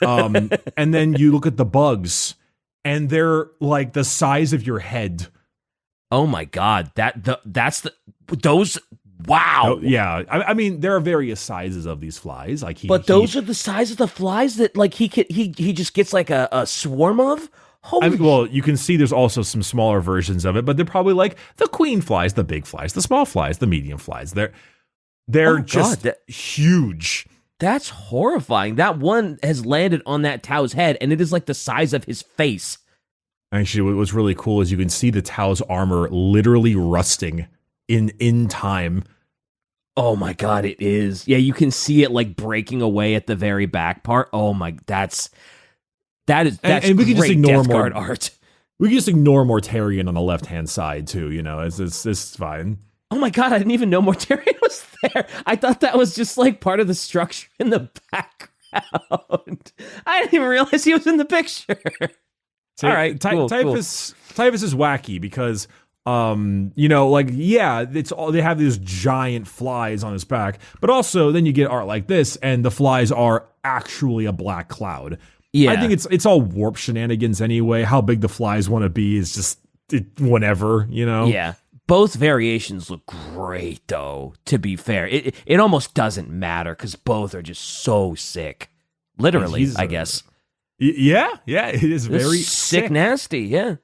[SPEAKER 2] And then you look at the bugs, and they're like the size of your head.
[SPEAKER 1] Oh my God! Those. Wow.
[SPEAKER 2] Oh, yeah, I mean, there are various sizes of these flies.
[SPEAKER 1] Those are the size of the flies that like he just gets like a swarm of.
[SPEAKER 2] Well, you can see there's also some smaller versions of it, but they're probably like the queen flies, the big flies, the small flies, the medium flies. They're just huge.
[SPEAKER 1] That's horrifying. That one has landed on that Tao's head, and it is like the size of his face.
[SPEAKER 2] Actually, what was really cool is you can see the Tao's armor literally rusting in time.
[SPEAKER 1] Oh my God, it is. Yeah, you can see it like breaking away at the very back part. Oh my, that's and we can just ignore Death Guard art.
[SPEAKER 2] We can just ignore Mortarion on the left-hand side too. It's fine.
[SPEAKER 1] Oh my God, I didn't even know Mortarion was there. I thought that was just like part of the structure in the background. I didn't even realize he was in the picture.
[SPEAKER 2] So, all right, Typhus is wacky because they have these giant flies on his back, but also then you get art like this, and the flies are actually a black cloud. Yeah, I think it's all warp shenanigans anyway. How big the flies want to be is just whatever,
[SPEAKER 1] Yeah, both variations look great, though. To be fair, it almost doesn't matter because both are just so sick. Literally, I guess.
[SPEAKER 2] Yeah, it is very sick,
[SPEAKER 1] nasty. Yeah.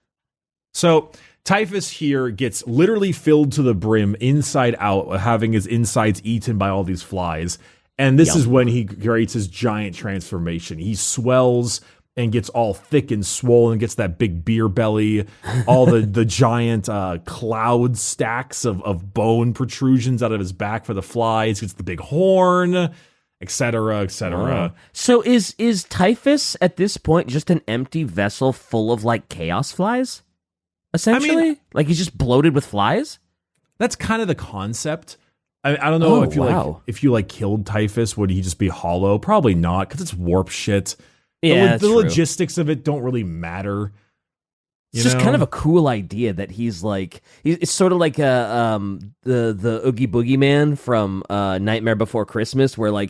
[SPEAKER 2] So Typhus here gets literally filled to the brim, inside out, having his insides eaten by all these flies. And this is when he creates his giant transformation. He swells and gets all thick and swollen, gets that big beer belly, all the giant cloud stacks of bone protrusions out of his back for the flies, gets the big horn, etc., etc.
[SPEAKER 1] So is Typhus at this point just an empty vessel full of like chaos flies? Essentially? I mean, like he's just bloated with flies?
[SPEAKER 2] That's kind of the concept. I don't know if you killed Typhus, would he just be hollow? Probably not, because it's warp shit.
[SPEAKER 1] Yeah,
[SPEAKER 2] the logistics of it don't really matter.
[SPEAKER 1] It's just kind of a cool idea that he's like it's sort of like the Oogie Boogie Man from Nightmare Before Christmas, where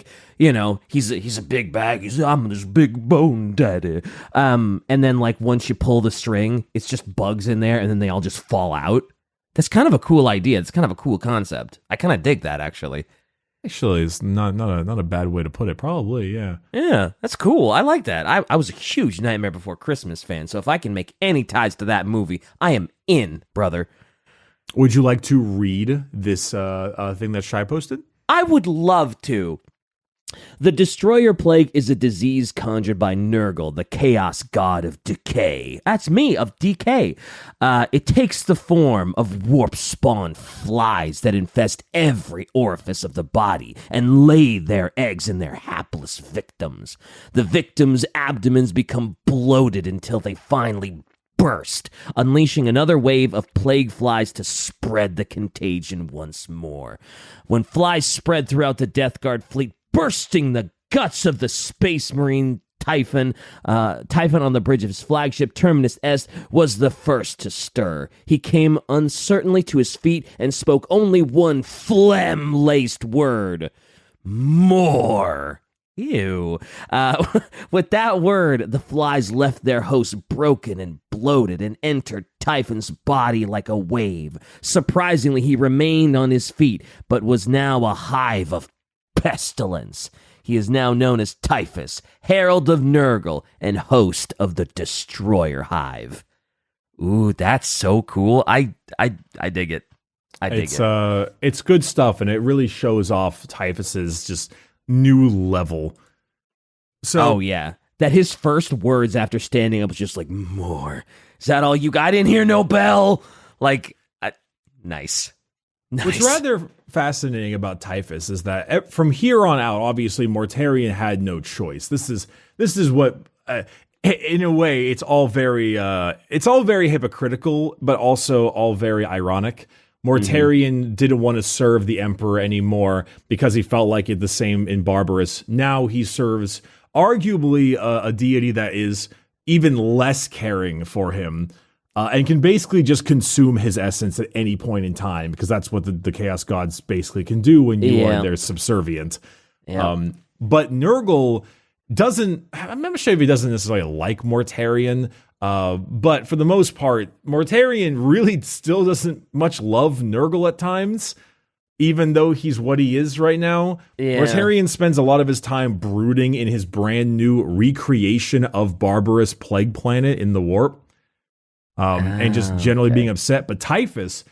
[SPEAKER 1] he's a big bag. I'm this big bone daddy. And then once you pull the string, it's just bugs in there, and then they all just fall out. That's kind of a cool idea. It's kind of a cool concept. I kind of dig that, actually.
[SPEAKER 2] Actually, it's not a bad way to put it. Probably, yeah.
[SPEAKER 1] Yeah, that's cool. I like that. I was a huge Nightmare Before Christmas fan, so if I can make any ties to that movie, I am in, brother.
[SPEAKER 2] Would you like to read this thing that Shai posted?
[SPEAKER 1] I would love to. The Destroyer Plague is a disease conjured by Nurgle, the chaos god of decay. That's me, of decay. It takes the form of warp-spawn flies that infest every orifice of the body and lay their eggs in their hapless victims. The victims' abdomens become bloated until they finally burst, unleashing another wave of plague flies to spread the contagion once more. When flies spread throughout the Death Guard fleet, bursting the guts of the Space Marine Typhon on the bridge of his flagship, Terminus Est, was the first to stir. He came uncertainly to his feet and spoke only one phlegm-laced word. More. Ew. With that word, the flies left their host broken and bloated and entered Typhon's body like a wave. Surprisingly, he remained on his feet, but was now a hive of pestilence. He is now known as Typhus, Herald of Nurgle, and host of the Destroyer Hive. Ooh, that's so cool. I dig it.
[SPEAKER 2] It's good stuff, and it really shows off Typhus's just new level. So,
[SPEAKER 1] yeah. That his first words after standing up was just like, more. Is that all you got in here, Nobel? Nice.
[SPEAKER 2] What's rather fascinating about Typhus is that from here on out, obviously Mortarion had no choice. This is what, in a way, it's all very hypocritical, but also all very ironic. Mortarion didn't want to serve the Emperor anymore because he felt like it the same in Barbarus. Now he serves arguably a deity that is even less caring for him. And can basically just consume his essence at any point in time, because that's what the Chaos Gods basically can do when you are their subservient. Yeah. But Nurgle doesn't, I'm not sure if he doesn't necessarily like Mortarion, but for the most part, Mortarion really still doesn't much love Nurgle at times, even though he's what he is right now. Yeah. Mortarion spends a lot of his time brooding in his brand new recreation of Barbarus Plague Planet in the Warp. And just generally being upset. But Typhus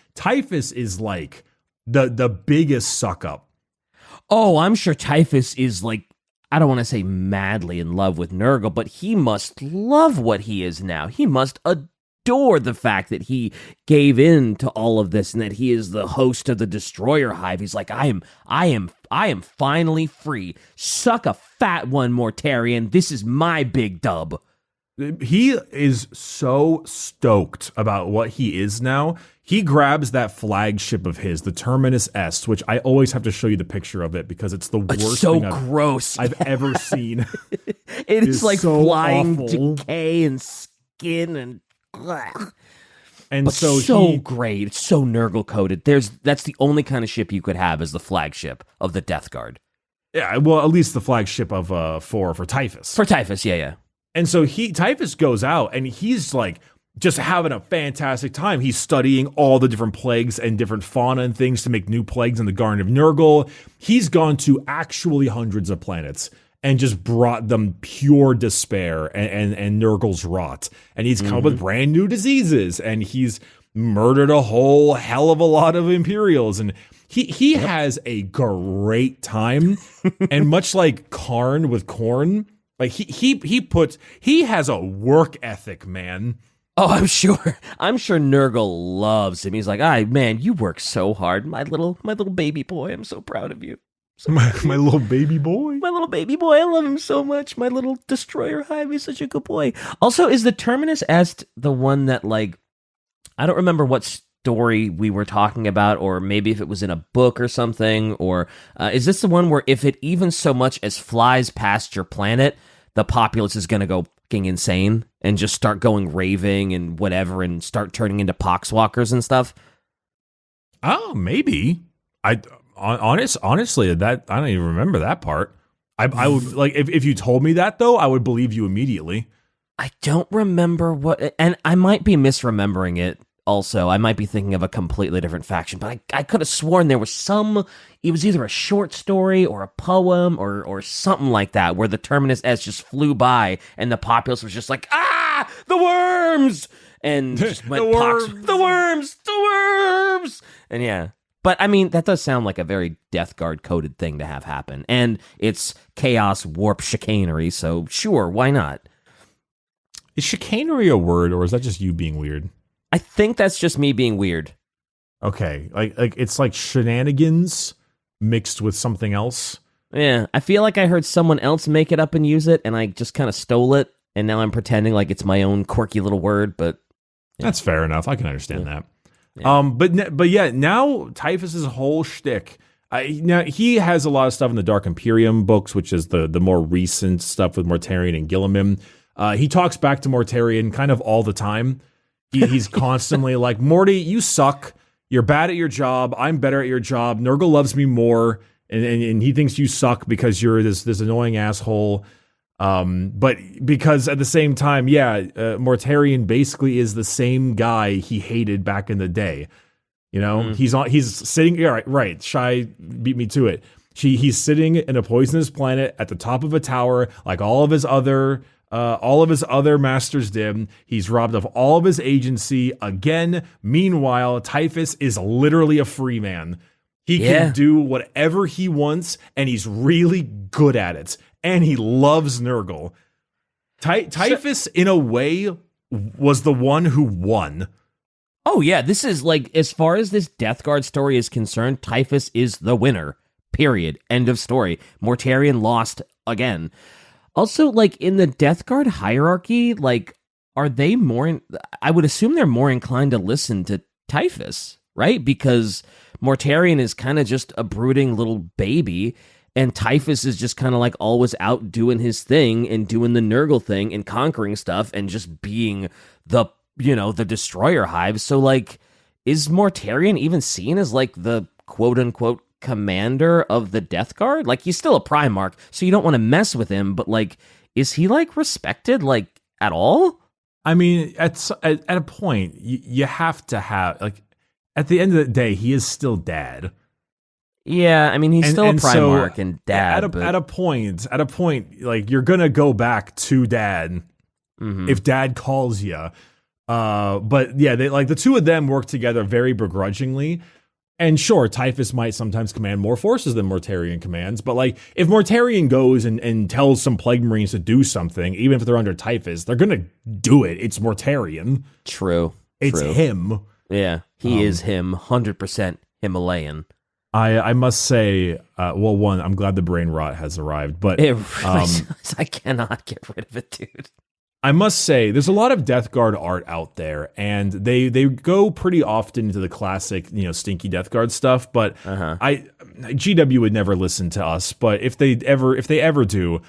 [SPEAKER 2] is like the biggest suck up.
[SPEAKER 1] Oh, I'm sure Typhus is like, I don't want to say madly in love with Nurgle, but he must love what he is now. He must adore the fact that he gave in to all of this and that he is the host of the Destroyer Hive. He's like, I am finally free. Suck a fat one, Mortarion. This is my big dub.
[SPEAKER 2] He is so stoked about what he is now. He grabs that flagship of his, the Terminus S, which I always have to show you the picture of it because it's the worst thing I've ever seen.
[SPEAKER 1] It is like so flying awful. Decay and skin and
[SPEAKER 2] but
[SPEAKER 1] so great. It's so Nurgle coded. That's the only kind of ship you could have as the flagship of the Death Guard.
[SPEAKER 2] Yeah, well, at least the flagship of for Typhus.
[SPEAKER 1] For Typhus, yeah.
[SPEAKER 2] And so Typhus goes out and he's like just having a fantastic time. He's studying all the different plagues and different fauna and things to make new plagues in the Garden of Nurgle. He's gone to actually hundreds of planets and just brought them pure despair and Nurgle's rot. And he's come up with brand new diseases and he's murdered a whole hell of a lot of Imperials. And he has a great time. And much like Karn with Khorne, like he has a work ethic, man.
[SPEAKER 1] Oh, I'm sure Nurgle loves him. He's like, man, you work so hard. My little baby boy. I'm so proud of you. So
[SPEAKER 2] my little baby boy.
[SPEAKER 1] My little baby boy. I love him so much. My little Destroyer Hive is such a good boy. Also, is the Terminus Est the one that, like, I don't remember what story we were talking about, or maybe if it was in a book or something, or is this the one where if it even so much as flies past your planet, the populace is going to go fucking insane and just start going raving and whatever and start turning into poxwalkers and stuff?
[SPEAKER 2] Oh, maybe. Honestly, that I don't even remember that part. I would like if you told me that though, I would believe you immediately.
[SPEAKER 1] I don't remember what, and I might be misremembering it. Also, I might be thinking of a completely different faction, but I could have sworn there was it was either a short story or a poem or something like that, where the Terminus S just flew by and the populace was just like, the worms! And just went the worms! And yeah. But I mean, that does sound like a very Death Guard coded thing to have happen. And it's chaos, warp, chicanery, so sure, why not?
[SPEAKER 2] Is chicanery a word, or is that just you being weird?
[SPEAKER 1] I think that's just me being weird.
[SPEAKER 2] Okay, like it's like shenanigans mixed with something else.
[SPEAKER 1] Yeah, I feel like I heard someone else make it up and use it, and I just kind of stole it, and now I'm pretending like it's my own quirky little word. But
[SPEAKER 2] yeah. That's fair enough. I can understand that. Yeah. But yeah, now Typhus's whole shtick. Now he has a lot of stuff in the Dark Imperium books, which is the more recent stuff with Mortarion and Guilliman. He talks back to Mortarion kind of all the time. He's constantly like, Morty, you suck. You're bad at your job. I'm better at your job. Nurgle loves me more. And he thinks you suck because you're this annoying asshole. But because at the same time, Mortarion basically is the same guy he hated back in the day. You know, he's sitting, right. Shy beat me to it. He's sitting in a poisonous planet at the top of a tower, like all of his other masters did. He's robbed of all of his agency again. Meanwhile, Typhus is literally a free man. He can do whatever he wants, and he's really good at it. And he loves Nurgle. Typhus, in a way, was the one who won.
[SPEAKER 1] Oh, yeah, this is like, as far as this Death Guard story is concerned, Typhus is the winner. Period. End of story. Mortarion lost again. Also, like, in the Death Guard hierarchy, like, are they more... I would assume they're more inclined to listen to Typhus, right? Because Mortarion is kind of just a brooding little baby, and Typhus is just kind of like always out doing his thing and doing the Nurgle thing and conquering stuff and just being the Destroyer Hive. So, like, is Mortarion even seen as, like, the quote-unquote commander of the Death Guard? Like, he's still a Primarch, so you don't want to mess with him, but, like, is he, like, respected, like, at all?
[SPEAKER 2] I mean, at a point, you have to have, like, at the end of the day, he is still dad.
[SPEAKER 1] Yeah, I mean, he's still a Primarch and dad.
[SPEAKER 2] At a point, like, you're gonna go back to dad if dad calls you. But yeah, they, like, the two of them work together very begrudgingly. And sure, Typhus might sometimes command more forces than Mortarion commands, but, like, if Mortarion goes and tells some Plague Marines to do something, even if they're under Typhus, they're gonna do it. It's Mortarion.
[SPEAKER 1] True.
[SPEAKER 2] It's him.
[SPEAKER 1] Yeah, he is him, 100% Himalayan.
[SPEAKER 2] I must say, well, one, I'm glad the brain rot has arrived, but
[SPEAKER 1] it really sucks. I cannot get rid of it, dude.
[SPEAKER 2] I must say, there's a lot of Death Guard art out there, and they go pretty often into the classic, stinky Death Guard stuff. But GW would never listen to us. But if they ever do,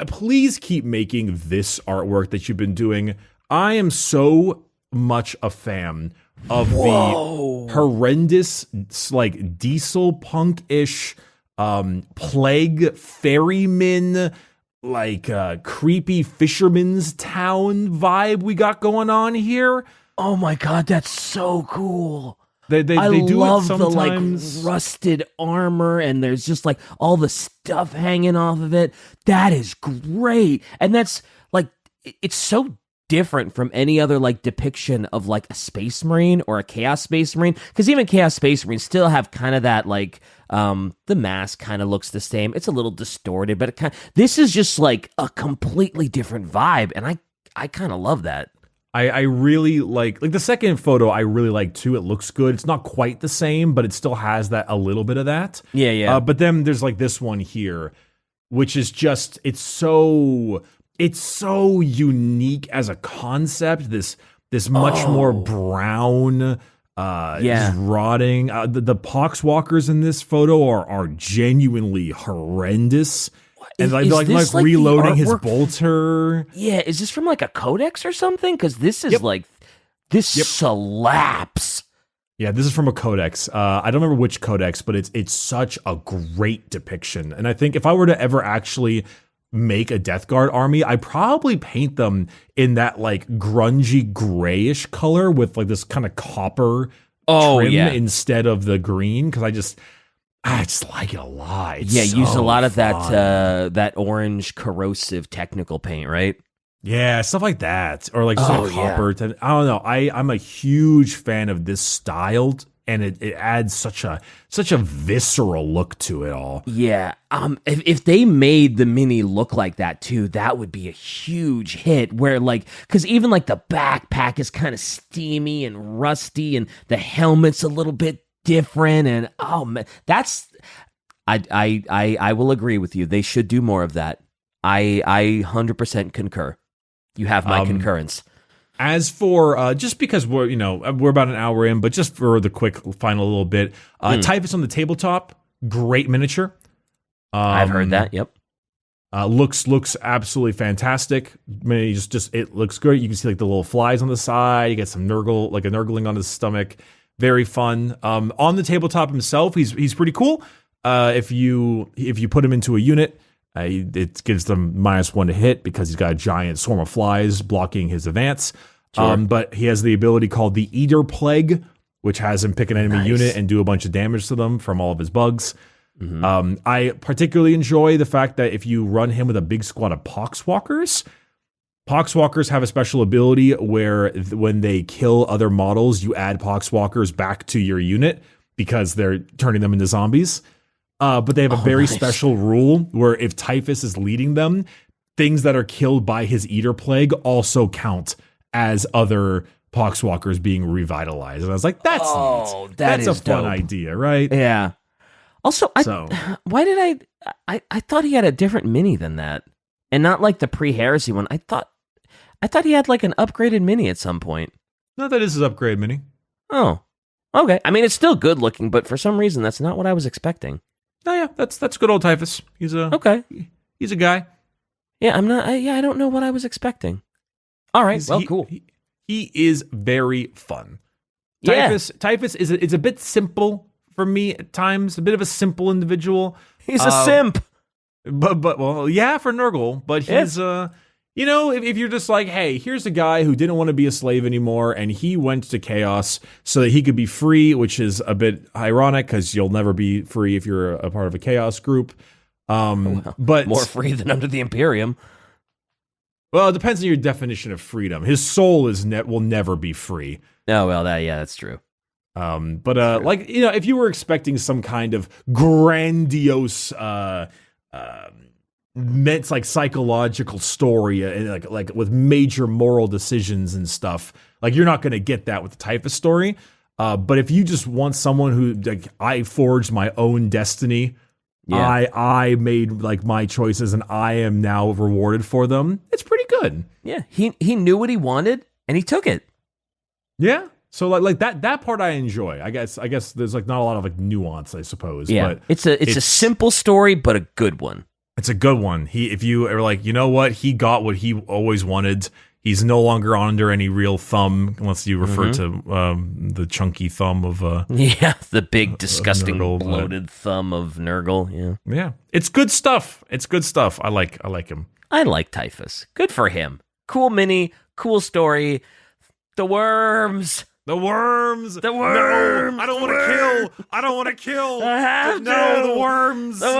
[SPEAKER 2] please keep making this artwork that you've been doing. I am so much a fan of the horrendous, like, diesel punk-ish plague ferryman, like, creepy fisherman's town vibe we got going on here.
[SPEAKER 1] Oh my god, that's so cool.
[SPEAKER 2] They do
[SPEAKER 1] love
[SPEAKER 2] it sometimes.
[SPEAKER 1] The, like, rusted armor, and there's just, like, all the stuff hanging off of it. That is great. And that's, like, it's so different from any other, like, depiction of, like, a Space Marine or a Chaos Space Marine, because even Chaos Space Marines still have kind of that, like, the mask kind of looks the same. It's a little distorted, but this is just, like, a completely different vibe, and I kind of love that.
[SPEAKER 2] I really like the second photo. I really like too. It looks good. It's not quite the same, but it still has a little bit of that.
[SPEAKER 1] Yeah.
[SPEAKER 2] But then there's, like, this one here, which is just, it's so unique as a concept. This much more brown, just rotting. The poxwalkers in this photo are genuinely horrendous. And like reloading his bolter.
[SPEAKER 1] Yeah, is this from, like, a codex or something? Because this is slaps.
[SPEAKER 2] Yeah, this is from a codex. I don't remember which codex, but it's such a great depiction. And I think if I were to ever actually make a Death Guard army, I'd probably paint them in that, like, grungy grayish color with, like, this kind of copper trim instead of the green, because I just like it a lot. It's
[SPEAKER 1] use a lot of that orange corrosive technical paint, right?
[SPEAKER 2] Yeah, stuff like that, or like copper. I don't know. I'm a huge fan of this style, and it adds such a visceral look to it all.
[SPEAKER 1] Yeah. If they made the mini look like that too, that would be a huge hit. Where, like, because even, like, the backpack is kind of steamy and rusty, and the helmet's a little bit different, and oh man, that's I will agree with you. They should do more of that. I 100% concur. You have my concurrence.
[SPEAKER 2] As for just because we're about an hour in, but just for the quick final little bit, Typhus on the tabletop, great miniature.
[SPEAKER 1] I've heard that. Yep.
[SPEAKER 2] Looks absolutely fantastic. I mean, just it looks great. You can see, like, the little flies on the side. You get some Nurgle, like a Nurgling on his stomach. Very fun. On the tabletop himself, he's pretty cool. If you put him into a unit, it gives them -1 to hit because he's got a giant swarm of flies blocking his advance. Sure. But he has the ability called the Eater Plague, which has him pick an enemy unit and do a bunch of damage to them from all of his bugs. Mm-hmm. I particularly enjoy the fact that if you run him with a big squad of Poxwalkers have a special ability where when they kill other models, you add Poxwalkers back to your unit because they're turning them into zombies. But they have a very special rule where if Typhus is leading them, things that are killed by his Eater Plague also count as other Poxwalkers being revitalized. And I was like, that's neat.
[SPEAKER 1] That's
[SPEAKER 2] a fun
[SPEAKER 1] dope.
[SPEAKER 2] idea, right?
[SPEAKER 1] Yeah. Also, why did I thought he had a different mini than that, and not like the pre-heresy one. I thought he had like an upgraded mini at some point.
[SPEAKER 2] No, that is his upgrade mini.
[SPEAKER 1] Oh, okay. I mean, it's still good looking, but for some reason, that's not what I was expecting.
[SPEAKER 2] Oh yeah, that's good old Typhus. He's a guy.
[SPEAKER 1] Yeah, I'm not. I don't know what I was expecting. All right, cool.
[SPEAKER 2] He is very fun.
[SPEAKER 1] Yeah.
[SPEAKER 2] Typhus is a bit simple for me at times. A bit of a simple individual.
[SPEAKER 1] He's a simp.
[SPEAKER 2] But well, yeah, for Nurgle. But he's if you're just like, hey, here's a guy who didn't want to be a slave anymore, and he went to Chaos so that he could be free, which is a bit ironic because you'll never be free if you're a part of a Chaos group. But
[SPEAKER 1] more free than under the Imperium.
[SPEAKER 2] Well, it depends on your definition of freedom. His soul will never be free.
[SPEAKER 1] Oh well, that's true.
[SPEAKER 2] But like, if you were expecting some kind of grandiose meant like psychological story and like with major moral decisions and stuff, like you're not going to get that with the Typhus story. But if you just want someone who, like, I forged my own destiny, I made like my choices and I am now rewarded for them, it's pretty good.
[SPEAKER 1] Yeah, he knew what he wanted and he took it.
[SPEAKER 2] Yeah. So like that part I enjoy. I guess there's like not a lot of like nuance, I suppose.
[SPEAKER 1] Yeah,
[SPEAKER 2] but
[SPEAKER 1] it's a simple story, but a good one.
[SPEAKER 2] It's a good one. If you are like, you know what, he got what he always wanted. He's no longer under any real thumb, unless you refer to the chunky thumb of
[SPEAKER 1] the big, disgusting,
[SPEAKER 2] Nurgle,
[SPEAKER 1] bloated thumb of Nurgle.
[SPEAKER 2] Yeah. It's good stuff. I like him.
[SPEAKER 1] I like Typhus. Good for him. Cool mini, cool story. The worms.
[SPEAKER 2] No, I don't want to kill. I don't want to kill.
[SPEAKER 1] I have
[SPEAKER 2] no,
[SPEAKER 1] to.
[SPEAKER 2] the worms.
[SPEAKER 1] The